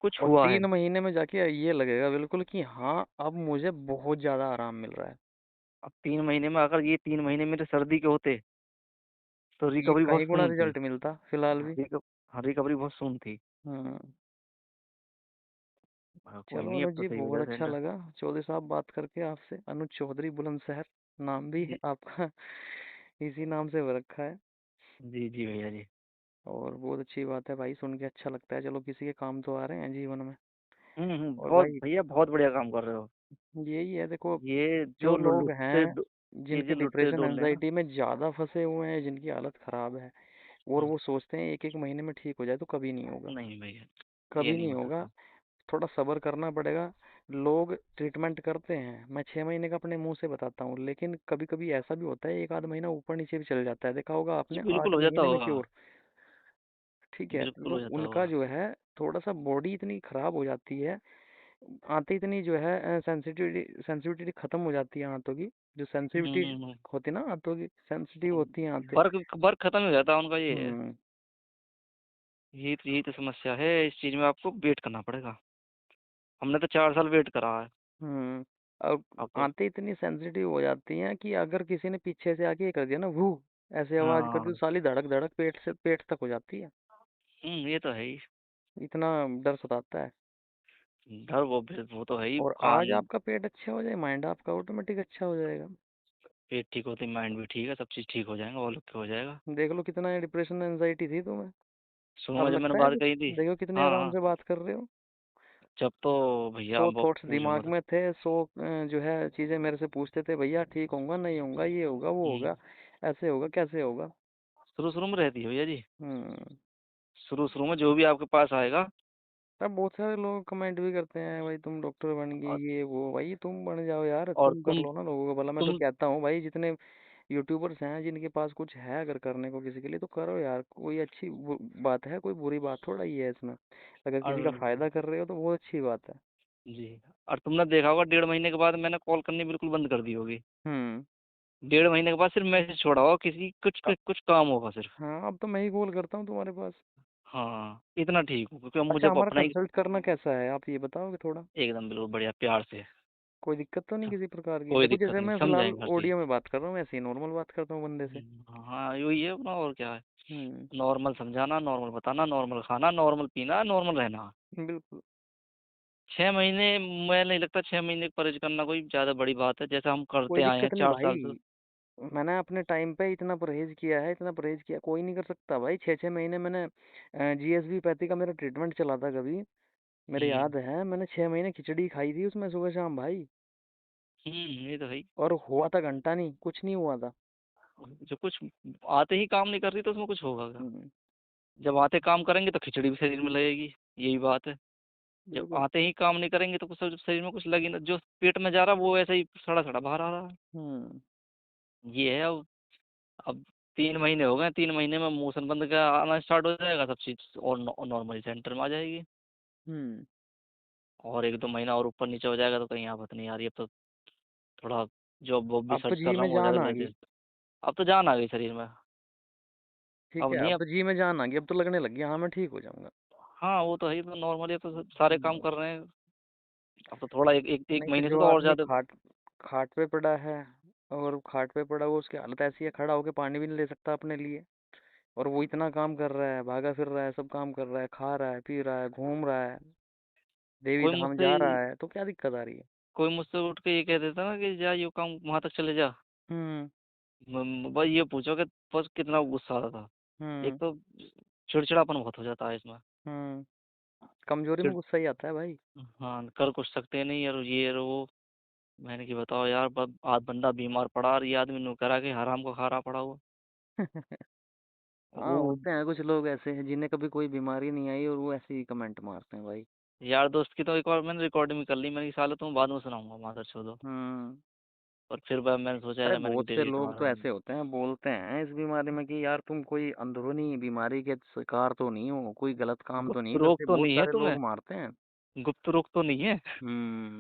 कुछ और हुआ है। 3 महीने में जाके ये लगेगा बिल्कुल कि हाँ अब मुझे बहुत ज्यादा आराम मिल रहा है। अब 3 महीने में, अगर ये 3 महीने मेरे सर्दी के होते तो ये रिकवरी बहुत कई गुना सून थी। रिजल्ट मिलता फिलहाल हाँ, भी। हाँ, रिकवरी बहुत सून थी। हम्म। कोई चलो नहीं, अब अनुज तो जी, सही हो बहुत जाए अच्छा सेंटर। लगा चौधरी साहब बात करके आपसे। अनुज चौधरी बुलंदशहर नाम भी है जी आपका। इसी नाम से वो रखा है। जी जी भैया जी। और बहुत अच्छी बात है भाई, सुन के अच्छा लगता है। चलो किसी के काम तो आ रहे हैं जीवन में। और बहुत भाई भैया, बहुत बढ़िया काम कर रहे हो। यही है देखो, ये जो जो लोग लुटते हैं ये जो जिनके लुटते डिप्रेशन डोल है ना। एंजाइटी में ज़्यादा फंसे हुए हैं, जिनकी हालत ख़राब है, और हम्म, वो सोचते हैं एक एक महीने में ठीक हो जाए, तो कभी नहीं होगा। नहीं भैया, ये कभी नहीं नहीं हो होगा। सकता। थोड़ा सब्र करना पड़ेगा। लोग ट्रीटमेंट करते हैं, मैं 6 महीने का अपने मुंह से बताता हूँ, लेकिन कभी कभी ऐसा भी होता है एक आध महीना ऊपर नीचे भी चल जाता है, देखा होगा जी आपने, बिल्कुल आठ हो जाता महीने में होगा। क्योर। ठीक है, बिल्कुल तो हो जाता उनका होगा। जो है थोड़ा सा बॉडी इतनी खराब हो जाती है, आंतें इतनी जो है सेंसिटिविटी सेंसिटिविटी खत्म हो जाती है आंतों की। जो सेंसिटिविटी हम्म। होती है ना आंतों की, सेंसिटिव होती है आंतें। वर्क वर्क खत्म हो जाता है उनका, ये है। हम्म। यही तो समस्या है, इस चीज में आपको वेट करना पड़ेगा। हमने तो 4 साल वेट करा है। हम्म। अब अब तो आंतें इतनी सेंसिटिव हो जाती हैं कि अगर किसी ने पीछे से आके ये कर दिया ना, वो ऐसे आवाज कर दी, तो हाँ। साली धड़क धड़क पेट से पेट तक हो जाती है। ये तो है ही। इतना डर सताता है। डर, वो तो है ही और कान। आज आपका पेट अच्छा हो जाए, माइंड आपका ऑटोमेटिक अच्छा हो जाएगा। पेट ठीक होते माइंड भी ठीक है, सब चीज ठीक हो जाएगा, और हो जाएगा। देख लो कितना डिप्रेशन एंजाइटी थी तुम्हें, शुरू में अब जब मैंने लगता है बात कुछ। कही थी। देखो कितने हाँ आराम हाँ। से बात कर रहे हो। जब तो भैया 100 थॉट्स पूछो दिमाग मत। में थे, 100 जो है चीजें मेरे से पूछते थे, भैया ठीक होगा नहीं होगा, ये होगा वो हम्म। होगा, ऐसे होगा कैसे होगा। शुरू शुरू में रहती है भैया जी। हम्म। शुरू शुरू में जो भी आपके पास आएगा। अब बहुत सारे लोग कमेंट भी करते हैं, भाई तुम डॉक्टर बन गई और, ये वो, भाई तुम बन जाओ यार, और तुम कर लो ना लोगों का भला। मैं तो तुम कहता हूँ भाई, जितने यूट्यूबर्स हैं जिनके पास कुछ है अगर करने को किसी के लिए, तो करो यार। कोई अच्छी बात है, कोई बुरी बात थोड़ा ही है इसमें। अगर किसी का और फायदा कर रहे हो तो बहुत अच्छी बात है। जी, और तुमने देखा होगा 1.5 महीने के बाद मैंने कॉल करनी बिल्कुल बंद कर दी होगी। हम्म। 1.5 महीने के बाद सिर्फ मैसेज छोड़ा होगा, किसी कुछ अ- कुछ कुछ काम होगा सिर्फ। हाँ, अब तो मैं ही कॉल करता हूँ तुम्हारे पास। हाँ, इतना ठीक हूँ क्योंकि अब मुझे अच्छा, अब हमारा अपना ही। कंसल्ट करना कैसा है आप ये बताओगे थोड़ा। एकदम बिल्कुल बढ़िया, प्यार से। कोई दिक्कत तो नहीं किसी प्रकार की? कोई देखो दिक्कत जैसे नहीं, मैं फिलहाल समझाएंगे हर चीज। ऑडियो में बात कर रहा हूँ, ऐसे ही नॉर्मल बात करता हूँ बंदे से। हाँ, यही है अपना, और क्या है। हम्म। नॉर्मल समझाना, नॉर्मल बताना, नॉर्मल खाना, नॉर्मल पीना, नॉर्मल रहना। बिल्कुल। 6 महीने, मैं नहीं लगता 6 महीने परहेज करना कोई ज्यादा बड़ी बात है, जैसे हम करते कोई आए हैं दिक्कत नहीं 4 साल से। भाई, मैंने अपने टाइम पे इतना परहेज किया है, इतना परहेज किया, कोई नहीं कर सकता भाई। 6 6 महीने मैंने जीएसबी पैथी का मेरा ट्रीटमेंट चला था कभी, मेरे हम्म। याद है मैंने 6 महीने खिचड़ी खाई थी उसमें सुबह शाम भाई। ये तो है ही। और हुआ था घंटा नहीं, कुछ नहीं हुआ था। जो कुछ आते ही काम नहीं कर रही तो उसमें कुछ होगा क्या। हम्म। जब आते काम करेंगे तो खिचड़ी भी शरीर में लगेगी। यही बात है। जब बिल्कुल। आते ही काम नहीं करेंगे तो कुछ शरीर में कुछ लगी ना, जो पेट में जा रहा वो ऐसा ही सड़ा सड़ा बाहर आ रहा है। हम्म। ये है अब 3 महीने हो गए, 3 महीने में मोशन बंद का आना स्टार्ट हो जाएगा, सब चीज और नॉर्मली सेंटर में आ जाएगी। हम्म। और 1 2 महीना और ऊपर नीचे हो जाएगा तो कहीं आफत नहीं आ रही। अब तो थोड़ा जॉब वॉब भी अब तो सर्च जी कर रहा में हूँ, हो जान जाएगा आ गई। लाइसेंस। अब तो जान आ गई शरीर में। ठीक अब है, नहीं अब अब। तो जी में जान आ गई, अब तो लगने लग गया हाँ मैं ठीक हो जाऊंगा। हाँ, वो तो है ही, तो नॉर्मली अब तो सारे काम हम्म। कर रहे हैं। अब तो थोड़ा एक नहीं तो महीने से जो तो और आदमी ज्यादा। खाट खाट पे पड़ा है, और खाट पे पड़ा हुआ उसकी हालत ऐसी है, खड़ा होके पानी भी नहीं ले सकता अपने लिए, और वो इतना काम कर रहा है, भागा फिर रहा है, सब काम कर रहा है, खा रहा है, पी रहा है, घूम रहा है, देवी कोई धाम मुझसे जा रहा है, तो क्या दिक्कत आ रही है? कोई मुझसे उठ के ये कह देता ना कि जा ये काम वहां तक चले जा। हम्म। बस ये पूछो कि बस कितना गुस्सा आता था। एक हम्म। तो चिड़चिड़ापन बहुत हो जाता है इसमें। कमजोरी में चिड़ गुस्सा ही आता है भाई। हाँ, कर कुछ सकते नहीं, और ये और वो। मैंने कि बताओ यार, आज बंदा बीमार पड़ा और ये आदमी नु करा के हराम को खा रहा पड़ा हुआ। हाँ, वो होते हैं कुछ लोग ऐसे हैं जिन्हें कभी कोई बीमारी नहीं आई, और वो ऐसे ही कमेंट मारते हैं भाई। यार दोस्त की तो एक बार मैंने रिकॉर्डिंग भी कर ली, मैंने कि साले तुम बाद में सुनाऊंगा मादर चोदो। हम्म। और फिर बाद मैंने सोचा अरे यार, मैंने कि बहुत से डिलीट लोग मार तो दूंगा। ऐसे होते हैं, बोलते हैं इस बीमारी में कि यार तुम कोई अंदरूनी बीमारी के शिकार तो नहीं हो, कोई गलत काम तो गुप्त नहीं रोग करते, तो बहुत नहीं है सारे तुम्हें। लोग मारते हैं। गुप्त रोग तो नहीं है।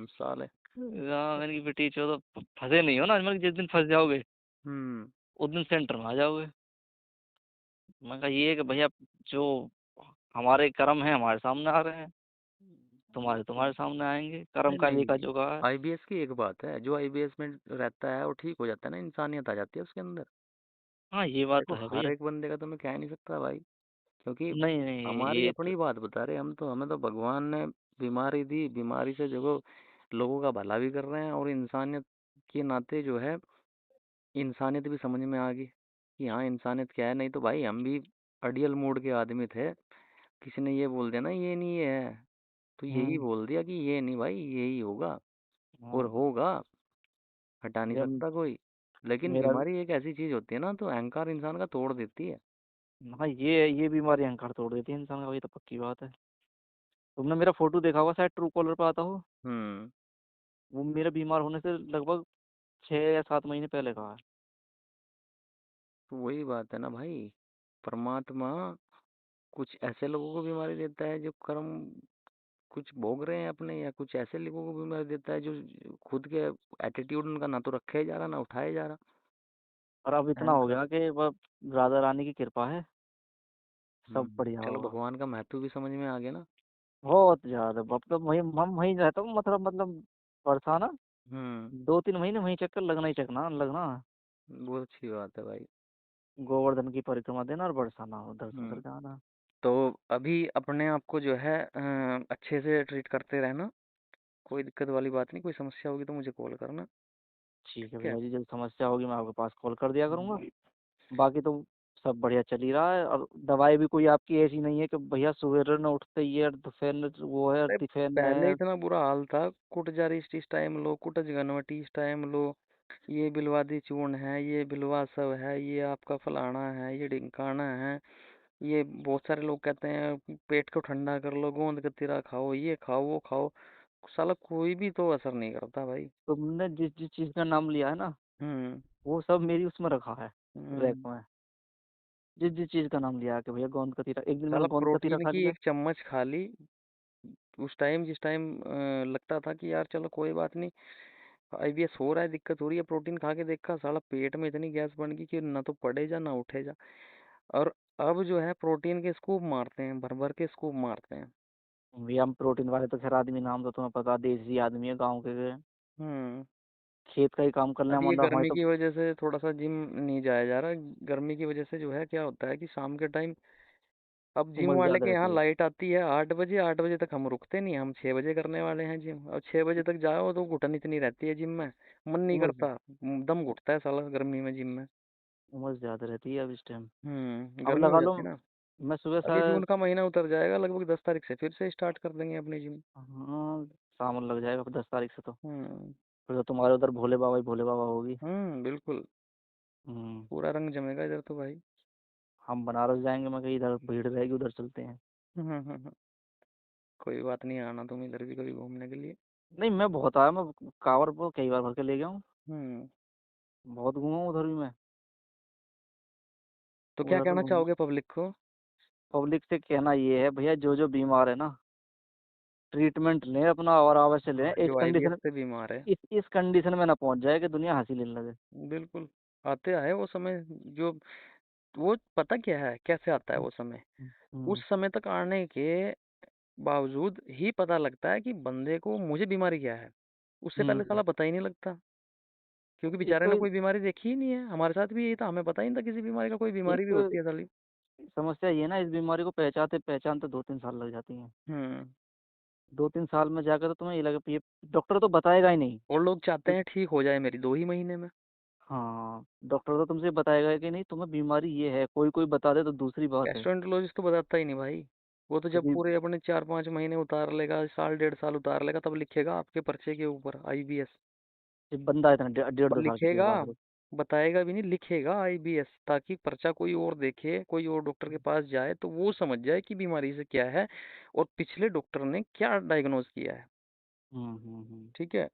साले। हाँ, मैंने कहा फिर टीचर तो फंसे नहीं हो ना, मैंने कहा जिस दिन फंस जाओगे हम्म। उस दिन सेंटर में आ जाओगे। मैंने कहा ये है कि भैया जो हमारे कर्म है हमारे सामने आ रहे हैं, तुम्हारे तुम्हारे सामने आएंगे, कर्म नहीं का नहीं, लेखा जोखा है। आईबीएस की एक बात है, जो आईबीएस में रहता है वो ठीक हो जाता है ना, इंसानियत आ जाती है उसके अंदर। हाँ ये बात देखो तो है हर भैया। एक बंदे का तो मैं कह नहीं सकता भाई, क्योंकि नहीं नहीं हमारी ये तो। अपनी बात बता रहे हम तो, हमें तो भगवान ने बीमारी दी, बीमारी से जो लोगों का भला भी कर रहे हैं, और इंसानियत के नाते जो है इंसानियत भी समझ में आ गई कि हाँ इंसानियत क्या है। नहीं तो भाई हम भी अड़ियल मूड के आदमी थे, किसी ने ये बोल दिया ना ये नहीं ये है, तो यही हम्म। बोल दिया कि ये नहीं भाई यही होगा, और हाँ होगा, हटा नहीं भैया सकता कोई। लेकिन मेरा। बीमारी एक ऐसी चीज होती है ना, तो अहंकार इंसान का तोड़ देती है। हाँ ये बीमारी अहंकार तोड़ देती है इंसान का, वही तो पक्की बात है। तुमने मेरा फोटो देखा होगा शायद, ट्रू कॉलर पे आता हो। हम्म। वो मेरे बीमार होने से लगभग 6 या 7 महीने पहले का है। तो वही बात है ना भाई, परमात्मा कुछ ऐसे लोगों को बीमारी देता है जो कर्म कुछ भोग रहे हैं अपने, या कुछ ऐसे लोगों को बीमारी देता है जो खुद के एटीट्यूड उनका ना तो रखा ही जा रहा ना उठाया जा रहा। और अब इतना हो अहंकार। गया कि वह राधा रानी की कृपा है, सब बढ़िया चलो होगा। भगवान का महत्व भी समझ में आ गया ना। बहुत ज्यादा, मतलब वही हम वहीं रहता हूँ, मतलब बरसाना हम्म। 2-3 महीने वहीं चक्कर लगना ही चकना लगना। बहुत अच्छी बात है भाई। गोवर्धन की परिक्रमा देना और बरसाना हो दर्शन हम्म। करके आना। तो अभी अपने आप को जो है अच्छे से ट्रीट करते रहना, कोई दिक्कत वाली बात नहीं, कोई समस्या होगी तो मुझे कॉल करना। ठीक है ठीक है। भैया जी, जब समस्या होगी मैं आपके पास कॉल कर दिया करूंगा। हम्म। बाकी तो सब बढ़िया चल ही रहा है, और दवाई भी कोई आपकी ऐसी नहीं है कि भैया सवेरे न उठते ही है डिफेन वो है अरे डिफेन पहले है। इतना बुरा हाल था, कुट जा रही इस टाइम लो, कुटज घनवटी इस टाइम लो, ये बिलवादी चूर्ण है, ये बिलवा सब है, ये आपका फलाना है, ये ढिंकाना है, ये बहुत सारे लोग कहते हैं पेट को ठंडा कर लो, गोंद कतीरा खाओ, ये खाओ वो खाओ, साला कोई भी तो असर नहीं करता भाई। तुमने जिस जिस चीज का नाम लिया है ना, हम्म। वो सब मेरी उसमें रखा है, रैक हम्म। में। जिस जिस चीज का नाम लिया है कि भैया गोंद कतीरा, एक दिन मैंने साला गोंद कतीरा प्रोटीन खा की लिया। एक चम्मच खा ली उस टाइम, जिस टाइम लगता था कि यार चलो कोई बात नहीं, आईबीएस हो रहा है, दिक्कत हो रही है, प्रोटीन खा के देखा, साला पेट में इतनी गैस बन गई कि ना तो पड़े जा ना उठे जा। और अब जो है प्रोटीन के स्कूप मारते हैं, भर भर के स्कूप मारते हैं। भैया हम प्रोटीन वाले तो खैर आदमी, नाम तो तुम्हें पता, देसी आदमी है गाँव के, हम्म। खेत का ही काम करने अब ये वाला हमारे गर्मी तो। की वजह से थोड़ा सा जिम नहीं जाया जा रहा। गर्मी की वजह से जो है क्या होता है कि शाम के टाइम, अब जिम उमस वाले ज्यादा के यहाँ रहती है। लाइट आती है 8 बजे, 8 बजे तक हम रुकते नहीं, हम 6 बजे करने वाले हैं जिम। अब 6 बजे तक जाओ तो घुटन इतनी रहती है जिम में, मन नहीं उमस करता, दम घुटता है साला गर्मी में जिम में। उमस ज्यादा रहती है अब इस टाइम। अब गर्मी हो लगा लो, जाती है ना। मैं सुबह अभी जून शायद। का महीना उतर जाएगा, लगभग 10 तारीख से फिर से स्टार्ट कर देंगे अपनी जिम। हाँ सावन लग जाएगा फिर 10 तारीख से तो। हम्म। फिर तो तुम्हारे उधर भोले बाबा ही भोले बाबा होगी। बिल्कुल। हम्म। पूरा रंग जमेगा इधर तो भाई। हम बनारस जाएंगे, मैं कहीं इधर भीड़ रहेगी उधर चलते हैं। कोई बात नहीं, आना तुम इधर भी कभी घूमने के लिए। नहीं मैं बहुत आया, मैं कांवर को कई बार भर के ले गया हूँ। हम्म। बहुत घूमा हूँ उधर भी मैं। तो क्या उधर भी कहना घूम। चाहोगे पब्लिक को? पब्लिक से कहना ये है भैया, जो जो बीमार है ना, ट्रीटमेंट लें अपना और अवश्य लें। हाँ, इस जो आईबीएस कंडीशन, से बीमार है। इस कंडीशन में ना पहुंच जाए कि दुनिया हंसी लेने लगे। बिल्कुल। आते आए वो समय, जो वो पता क्या है कैसे आता है वो समय, हम्म। उस समय तक आने के बावजूद ही पता लगता है कि बंदे को मुझे बीमारी क्या है। उससे पहले हम्म। साला पता ही नहीं लगता, क्योंकि एक बेचारे तो ने कोई बीमारी देखी ही नहीं है। हमारे साथ भी यही था, हमें पता ही नहीं था किसी बीमारी का, कोई बीमारी भी एक होती है साली। समस्या ये ना, इस बीमारी को पहचानते पहचानते 2-3 साल लग जाती हैं। हम्म। 2-3 साल में जाकर तो तुम्हें ये लगे, ये डॉक्टर तो बताएगा ही नहीं और लोग चाहते कि। हैं ठीक हो जाए मेरी 2 ही महीने में। हाँ डॉक्टर तो तुमसे बताएगा कि नहीं तुम्हें बीमारी ये है, कोई कोई बता दे तो दूसरी बात है। गैस्ट्रोएंटरोलॉजिस्ट तो बताता ही नहीं भाई। वो तो जब क्योंकि पूरे अपने 4-5 महीने उतार लेगा, साल 1.5 साल उतार लेगा, तब लिखेगा आपके पर्चे के ऊपर आईबीएस। ये बंदा इतना 1.5-2 साल किसी के लिखेगा, पास रहे। बताएगा भी नहीं, लिखेगा आईबीएस, ताकि पर्चा कोई और देखे, कोई और डॉक्टर के पास जाए तो वो समझ जाए कि बीमारी से क्या है, और पिछले डॉक्टर ने क्या डायग्नोज किया है। ठीक है।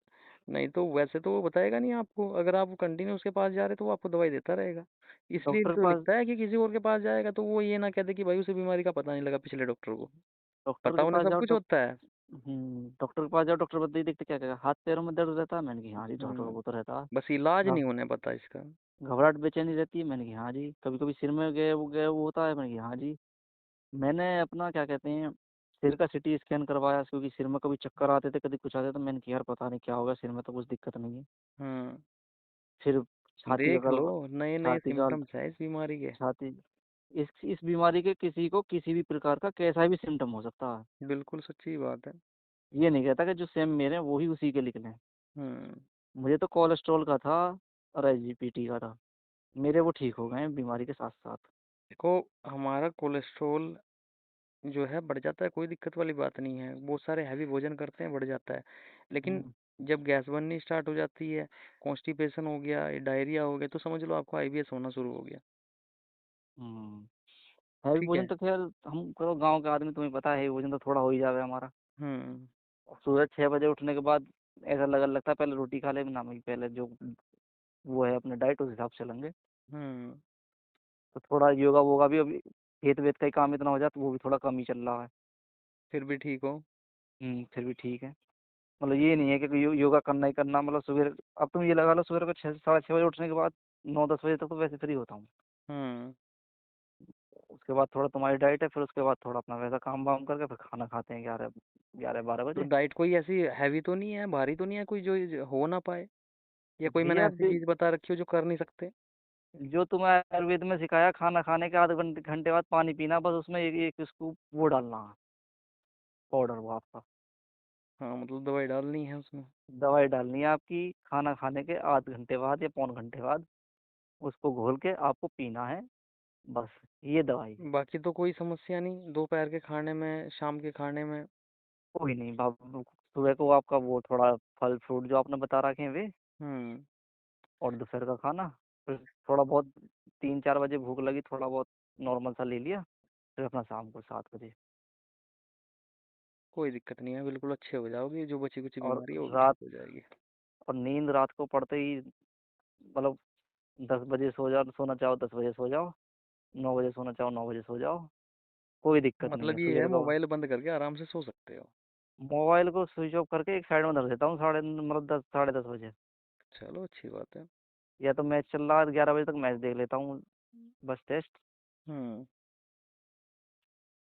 नहीं तो वैसे तो वो बताएगा नहीं आपको, अगर आप कंटिन्यू उसके पास जा रहे तो वो आपको दवाई देता रहेगा। इसलिए डॉक्टर के तो पास लिखता है कि किसी और के पास जाएगा तो वो ये ना कहते कि भाई उसे बीमारी का पता नहीं लगा पिछले डॉक्टर को। डॉक्टर पता के होने पास सब जाओ कुछ तो होता है। डॉक्टर के पास जाओ, डॉक्टर बताइए, देखते क्या कहेगा, हाथ पैरों में दर्द रहता है, मैंने कहा हाँ जी डॉक्टर, हम्म। वो तो रहता है। बस इलाज घ- नहीं होने पता इसका। घबराहट बेचैनी रहती है, मैंने कहा हाँ जी। कभी कभी सिर में वो होता है, मैंने कहा हाँ जी। मैंने अपना क्या कहते हैं, सिर का सीटी स्कैन करवाया, क्योंकि सिर में कभी चक्कर आते थे, कभी कुछ आते थे, तो मैंने कहा यार पता नहीं क्या होगा, सिर में तो कुछ दिक्कत नहीं है। हम्म। फिर छाती का देख लो, कल नए नए छाती का सिम्टम्स है इस बीमारी के। छाती इस बीमारी के किसी को किसी भी प्रकार का कैसा भी सिम्टम हो सकता है। बिल्कुल सच्ची बात है। ये नहीं कहता कि जो सेम मेरे हैं वो ही उसी के निकले हैं। हम्म। मुझे तो कोलेस्ट्रॉल का था और एसजीपीटी का था, मेरे वो ठीक हो गए हैं बीमारी के साथ साथ। देखो, हमारा कोलेस्ट्रॉल जो है बढ़ जाता है, कोई दिक्कत वाली बात नहीं है, बहुत सारे हैवी भोजन करते हैं बढ़ जाता है। लेकिन हम्म। जब गैस बननी स्टार्ट हो जाती है, कॉन्स्टिपेशन हो गया, डायरिया हो गया, तो समझ लो आपको आईबीएस होना शुरू हो गया। हम्म। हैवी ठीक भोजन है। तो खैर हम करो गांव के आदमी, तुम्हें पता है हैवी भोजन तो थोड़ा हो ही जावे हमारा। हम्म। और सुबह 6 बजे उठने के बाद ऐसा लगता है पहले रोटी खा ले ना, मैं पहले जो वो है अपने डाइट उस हिसाब से लेंगे। हम्म। तो थोड़ा योगा वोगा भी अभी खेत वेत का ही काम इतना हो जाता, वो भी थोड़ा कम ही चल रहा है। फिर भी ठीक हो। फिर भी ठीक है। मतलब ये नहीं है कि योगा करना ही करना, मतलब सुबह, अब तुम ये लगा लो सुबह को 6 साढ़े 6 बजे उठने के बाद 9 10 बजे तक तो वैसे फ्री होता हूँ। हम्म। उसके बाद थोड़ा तुम्हारी डाइट है, फिर उसके बाद थोड़ा अपना वैसा काम वाम करके फिर खाना खाते हैं 11 11 12 बजे। तो डाइट कोई ऐसी हैवी तो नहीं है, भारी तो नहीं है कोई जो हो ना पाए, या कोई मैंने भैया ऐसी चीज बता रखी हो जो कर नहीं सकते? जो तुम्हें आयुर्वेद में सिखाया, खाना खाने के आधे घंटे घंटे बाद पानी पीना, बस उसमें एक एक स्कूप वो डालना है, पाउडर वो आपका। हाँ, मतलब दवाई डालनी है उसमें। दवाई डालनी है आपकी, खाना खाने के आध घंटे बाद या पौन घंटे बाद उसको घोल के आपको पीना है, बस। ये दवाई है। बाकी तो कोई समस्या नहीं, दोपहर के खाने में, शाम के खाने में? कोई नहीं बाबू, सुबह को आपका वो थोड़ा फल फ्रूट जो आपने बता रखे हैं वे, हम्म। और दोपहर का खाना, फिर थोड़ा बहुत 3 4 बजे भूख लगी, थोड़ा बहुत नॉर्मल सा ले लिया, फिर अपना शाम को 7 बजे। कोई दिक्कत नहीं है, बिल्कुल अच्छे हो जाओगे, जो बची कुची और बीमारी है वो भी ठीक रात हो जाएगी। और नींद रात को पड़ते ही, मतलब 10 बजे सो जाओ, सोना चाहो 10 बजे सो जाओ, 9 बजे सोना चाहो 9 बजे सो जाओ, कोई दिक्कत नहीं है। मतलब ये है, सुबह का मोबाइल बंद करके आराम से सो सकते हो? मोबाइल को स्विच ऑफ करके एक साइड में रख देता हूँ, साढ़े मतलब 10 साढ़े 10 बजे। चलो, अच्छी बात है। या तो मैच चल रहा है 11 बजे तक मैच देख लेता हूँ, बस टेस्ट हम्म।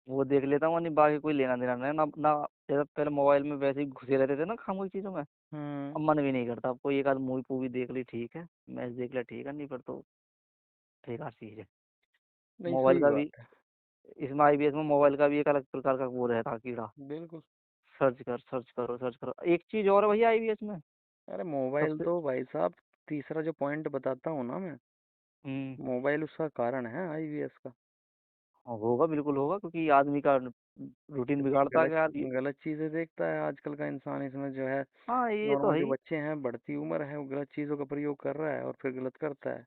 वो देख लेता हूँ, नहीं बाकी कोई लेना देना नहीं ना ना। जैसे पहले मोबाइल में वैसे ही घुसे रहते थे ना खामोशी चीज़ों में, हम्म। अब मन भी नहीं करता। अब कोई एक आध मूवी पूवी देख ली ठीक है, मैच देख लिया ठीक है, नहीं पर तो बेकार चीज़ है। नहीं, मोबाइल सही का भी, बात है। इसमें आईबीएस में मोबाइल का भी एक अलग प्रकार का वो रहता कीड़ा। बिल्कुल। सर्च करो। एक चीज़ और है भैया आईबीएस में अरे मोबाइल सबसे। तो भाई साहब, तीसरा जो पॉइंट बताता हूँ ना मैं, हम्म। मोबाइल उसका कारण है आईबीएस का। हाँ, होगा बिल्कुल होगा, क्योंकि आदमी का रूटीन क्योंकि बिगाड़ता है गलत कि यार गलत चीजें देखता है आजकल का इंसान, इसमें जो है हाँ ये तो नॉर्मल है जो ही। बच्चे हैं, बढ़ती उम्र है, वो गलत चीजों का प्रयोग कर रहा है और फिर गलत करता है।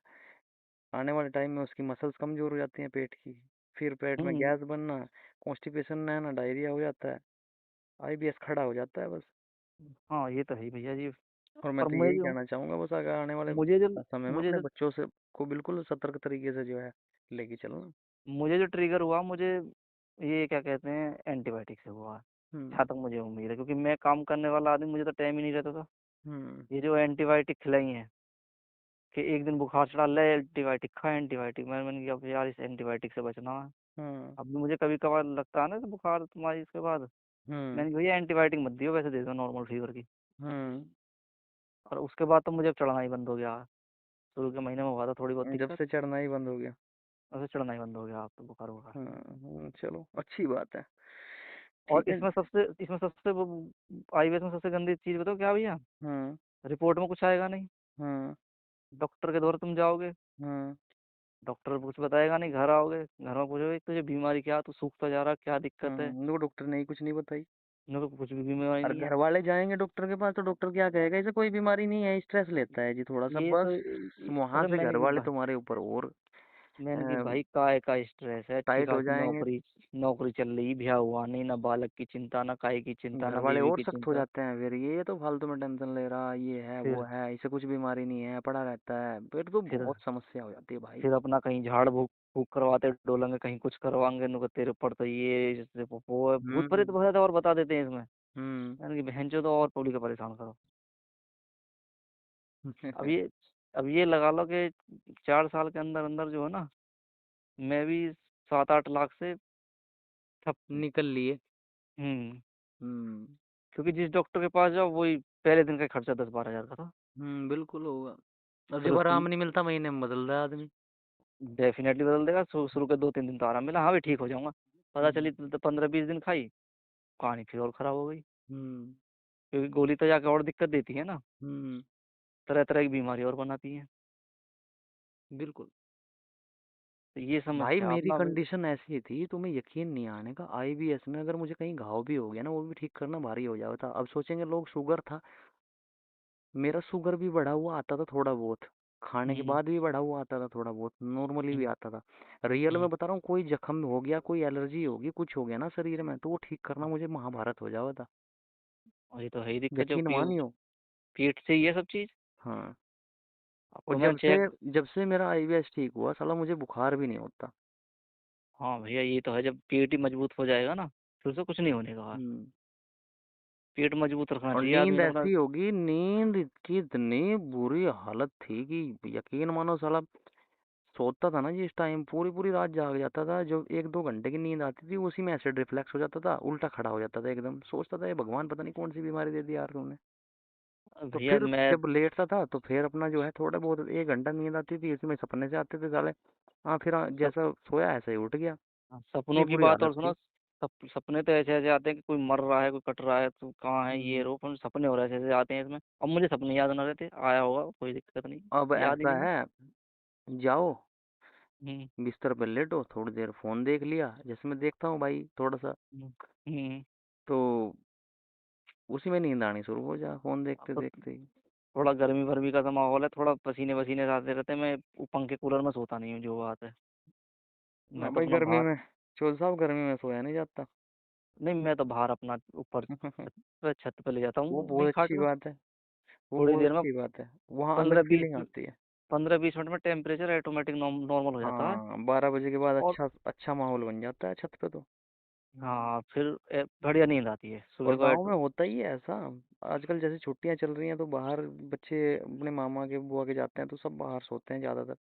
आने वाले टाइम में उसकी मसल्स कमजोर हो जाती हैं पेट की, फिर पेट में हम्म। गैस बनना, कॉन्स्टिपेशन रहना, डायरिया हो जाता है, आईबीएस खड़ा हो जाता है बस। हाँ ये तो है ही भैया जी। और मैं और तो यही कहना चाहूंगा बस, अगर आने वाले मुझे जो समय में मुझे अपने जो बच्चों से को बिल्कुल सतर्क तरीके से जो है लेके चलना। मुझे जो ट्रिगर हुआ, मुझे ये क्या कहते हैं एंटीबायोटिक से हुआ है। जहाँ हम्म। तक मुझे उम्मीद है, क्योंकि मैं काम करने वाला आदमी, मुझे तो टाइम ही नहीं रहता था। हम्म। ये जो एंटीबायोटिक खिलाई है कि एक दिन बुखार चढ़ा ले एंटीबायोटिक खा, एंटीबायोटिक, मैंने कहा अब यार इस एंटीबायोटिक से बचना है। हम्म। अब भी मुझे कभी कभार लगता है ना तो बुखार तुम्हारी इसके बाद, हम्म। मैंने कहा भैया एंटीबायोटिक मत दियो, वैसे दे दो नॉर्मल फीवर की। हम्म। और उसके बाद तो मुझे अब चढ़ना ही बंद हो गया। शुरू के महीने में हुआ था थोड़ी बहुत जब दिक्कत, से चढ़ना ही बंद हो गया। उसे चढ़ना ही बंद हो गया अब तो बुखार वुखार। चलो, अच्छी बात है। और ठीक है। इसमें सबसे आईबीएस में सबसे गंदी चीज बताओ क्या भैया, हम्म। रिपोर्ट में कुछ आएगा नहीं। हम्म। डॉक्टर के द्वारा तुम जाओगे, हम्म। डॉक्टर कुछ बताएगा नहीं, घर आओगे, घर में पूछोगे तुझे बीमारी क्या, तू सूखता जा रहा, क्या दिक्कत है। वो डॉक्टर ने ही कुछ नहीं बताई। उन्हें को कुछ भी बीमारी और नहीं है। घर वाले जाएंगे डॉक्टर के पास तो डॉक्टर क्या कहेगा, इसे कोई बीमारी नहीं है, स्ट्रेस लेता है जी थोड़ा सा ये तो बस। वहां अरे से घर मैंने की वाले भाई तुम्हारे ऊपर और मैंने की भाई काय का स्ट्रेस है, अच्छी टाइट हो खासी जाएंगे। नौकरी, नौकरी चल रही, ब्याह हुआ नहीं, ना बालक की चिंता, ना काय की चिंता, घर ना वाले बीवी और की सख्त हो चिंता। जाते हैं, फिर ये तो फालतू में टेंशन ले रहा, ये है वो फिर है, इसे कुछ बीमारी नहीं है, पड़ा रहता है, फिर तो फिर बहुत समस्या हो जाती है भाई। फिर अपना कहीं झाड़ फूक फूक करवाते डोलेंगे, कहीं कुछ करवाएंगे, नुकते तेरे ऊपर तो ये वो भूत प्रेत हम्म। बहुत ज्यादा और बता देते हैं इसमें। हम्म। मैंने कहा बहन चो तो और पब्लिक को परेशान करो। अब ये अब ये लगा लो कि 4 साल के अंदर अंदर जो है ना, मैं भी 7-8 लाख से ठप। निकल लिए। हम्म। हम्म। क्योंकि जिस डॉक्टर के पास जाओ वही पहले दिन का खर्चा 10-12 हजार का था। बिल्कुल होगा। और फिर जब उसके आराम नहीं मिलता महीने में बदल रहा है आदमी। डेफिनेटली बदल देगा। शुरू के 2-3 दिन तो आराम मिला, हाँ भी ठीक हो जाऊंगा। पता चली हम्म। तो 15-20 दिन खाई, कहानी फिर और खराब हो गई। हम्म। क्योंकि गोली तो जाके और दिक्कत देती है ना, हम्म। तरह तरह की बीमारी और बनाती है। बिल्कुल। तो ये भाई समस्या मेरी अपना भाई। कंडीशन ऐसी थी, तुम्हें यकीन नहीं आने का, आईबीएस में अगर मुझे कहीं घाव भी हो गया ना, वो भी ठीक करना भारी हो जाता। अब सोचेंगे लोग शुगर था, मेरा शुगर भी बढ़ा हुआ आता था थोड़ा बहुत, खाने के हम्म। बाद भी बढ़ा हुआ आता था थोड़ा बहुत, नॉर्मली भी हम्म। आता था। रियल में हम्म। बता रहा हूँ, कोई जख्म हो गया, कोई एलर्जी होगी, कुछ हो गया ना शरीर में, तो वो ठीक करना मुझे महाभारत हो जावा था। और ये तो है ही दिक्कत, जो यकीन मानियो। पेट से ही है सब चीज। हाँ। अब और तो मैं जब से चेक। जब से मेरा आईबीएस ठीक हुआ साला, मुझे बुखार भी नहीं होता। हाँ भैया, ये तो है, जब पेट ही मजबूत हो जाएगा ना, फिर से कुछ नहीं होने का। हम्म। पेट मजबूत रखना और चाहिए नींद आदमी को अपना। ऐसी होगी, नींद की इतनी बुरी हालत थी कि यकीन मानो साला, सोता था ना जिस टाइम, पूरी पूरी रात जाग जाता था। जो 1-2 घंटे की नींद आती थी, उसी में एसिड रिफ्लेक्स हो जाता था, उल्टा खड़ा हो जाता था एकदम। सोचता था ये भगवान पता नहीं कौन सी बीमारी दे दी यार तुमने। तो भैया फिर मैं। जब लेटता था तो फिर अपना जो है थोड़ा बहुत 1 घंटा नींद आती थी, उसी में सपने से आते थे साले। हाँ, फिर सप, जैसा सोया ऐसे ही उठ गया। सपनों इतनी की बुरी बात हालत और सुनो। थी। सपने तो ऐसे ऐसे आते हैं कि कोई मर रहा है, कोई कट रहा है, तो कहाँ है ये हम्म। रो, पर सपने हो रहे ऐसे ऐसे आते हैं इसमें। अब मुझे सपने याद ना रहते, आया होगा कोई दिक्कत नहीं। अब याद ही ऐसा नहीं है। है, जाओ हम्म। बिस्तर पर लेटो, थोड़ी देर फोन देख लिया, जैसे मैं देखता हूँ भाई थोड़ा सा, हम्म। हम्म। तो उसी में नींद आनी शुरू हो जा, फोन अब देखते तो देखते ही। थोड़ा गर्मी वर्मी का तो माहौल है, थोड़ा पसीने वसीने आते रहते हैं। मैं वो पंखे कूलर में सोता नहीं हूँ, जो बात है। मैं हाँ तो भाई, अपना गर्मी बाहर। में चोल साहब, गर्मी में सोया नहीं जाता। नहीं, मैं तो बाहर अपना ऊपर छत पे ले जाता वो हूँ अपनी बहुत खाट अच्छी में। बात है। वो थोड़ी बहुत देर में अच्छी बात है, वहाँ अलग पंद्रह बीस फीलिंग आती है। 15-20 मिनट में टेम्परेचर ऑटोमेटिक नॉर्मल हो जाता है। हाँ, 12 बजे के बाद और अच्छा अच्छा माहौल बन जाता है छत पे तो। हाँ, फिर बढ़िया नींद आती है और सुबह को। गांव में होता ही है ऐसा। आजकल जैसे छुट्टियां चल रही हैं तो बाहर बच्चे अपने मामा के बुआ के जाते हैं, तो सब बाहर सोते हैं ज्यादातर।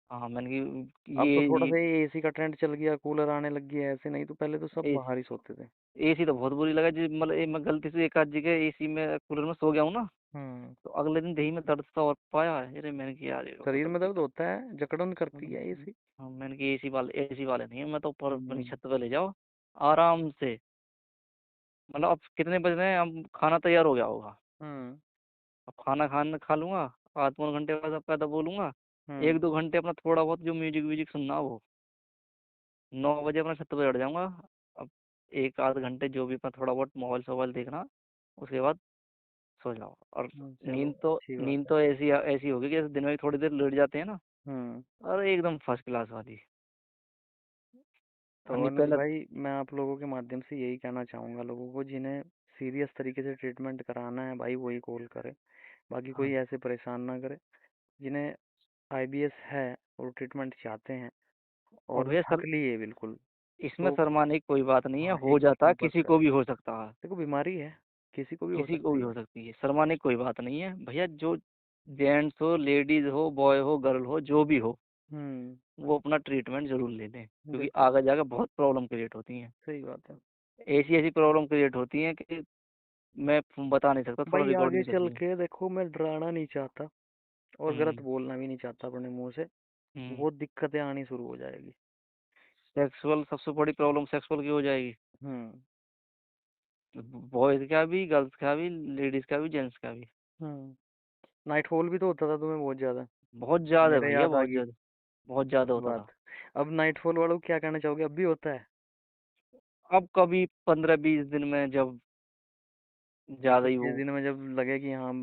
हाँ, मैंने कि अब तो थोड़ा ये सा एसी का ट्रेंड चल गया, कूलर आने लग गया है, ऐसे नहीं तो पहले तो सब बाहर ही सोते थे। एसी तो बहुत बुरी लगा जी। मतलब मैं गलती से एक आध जगह एसी में कूलर में सो गया हूँ ना, हम्म। तो अगले दिन देही में दर्द सा और पाया। अरे मैंने कहा यार, ये शरीर मतलब में दर्द होता है, जकड़न करती है हम्म, एसी। हाँ, मैंने कहा एसी वाले नहीं है। मैं तो ऊपर अपनी हम्म। छत पे ले जाओ आराम से। मतलब अब कितने बज रहे हैं, अब खाना तैयार हो गया होगा। हम्म। अब खाना खाना खा लूंगा, आध पौन घंटे बाद आपका तो बोलूंगा। हम्म। 1-2 घंटे अपना थोड़ा बहुत जो म्यूजिक व्यूजिक सुनना हो, 9 बजे अपना छत पर चढ़ जाऊंगा। अब 1 आध घंटे जो भी अपना थोड़ा बहुत मोबाइल सोबाइल देखना, उसके बाद सो जाओ। और चलो नींद तो अच्छी बात नींद है। तो ऐसी ऐसी होगी कि जैसे दिन में थोड़ी देर लेट जाते हैं ना, हम्म। अरे एकदम फर्स्ट क्लास वाली। तो और नहीं अनुज पहले। भाई, मैं आप लोगों के माध्यम से यही कहना चाहूंगा, लोगों को जिन्हें सीरियस तरीके से ट्रीटमेंट कराना है भाई, वही कॉल करे। बाकी हाँ, कोई ऐसे परेशान ना करे। जिन्हें आईबीएस है और ट्रीटमेंट चाहते हैं और और भैया सर, थक लिए बिल्कुल, इसमें तो शर्माने की कोई बात नहीं है, हाँ, एक हो बार जाता है, संपर्क किसी को करें। भी हो सकता है। देखो बीमारी है, किसी को भी हो किसी को सकती भी हो है। सकती है, शर्माने की कोई बात नहीं है भैया। जो जेंट्स हो, लेडीज हो, बॉय हो, गर्ल हो, जो भी हो, हम्म। वो अपना ट्रीटमेंट जरूर ले लें, क्योंकि बिल्कुल। आगे जाकर बहुत प्रॉब्लम क्रिएट होती हैं। सही बात है। ऐसी ऐसी प्रॉब्लम क्रिएट होती हैं कि मैं बता नहीं सकता, थोड़ा भाई रिकॉर्ड आगे नहीं चल करनी है। के देखो, मैं डराना नहीं चाहता और गलत हम्म। बोलना भी नहीं चाहता अपने मुंह से। हम्म। बहुत दिक्कतें आनी शुरू हो जाएगी। सेक्सुअल सबसे बड़ी प्रॉब्लम सेक्सुअल की हो जाएगी। हम्म। बॉयज का भी, गर्ल्स का भी, लेडीज का भी, जेंट्स का भी। नाइट फॉल भी तो होता था तुम्हें बहुत ज्यादा। बहुत ज्यादा मेरे भैया, याद आ बहुत गई ज्यादा। बहुत ज्यादा होता बात। था। अब नाइट फॉल वालों को क्या कहना चाहोगे, अब भी होता है? अब कभी 15-20 दिन में जब ज्यादा बीस ही वो तीस दिन में जब लगे कि हाँ,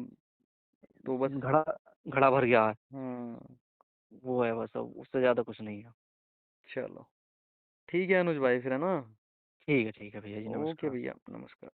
तो बस। घड़ा घड़ा भर गया है, हम्म। वो है बस। अब उससे ज्यादा कुछ नहीं है। चलो ठीक है अनुज भाई, फिर है ना। ठीक है भैया जी, ओके नमस्कार। भैया, नमस्कार।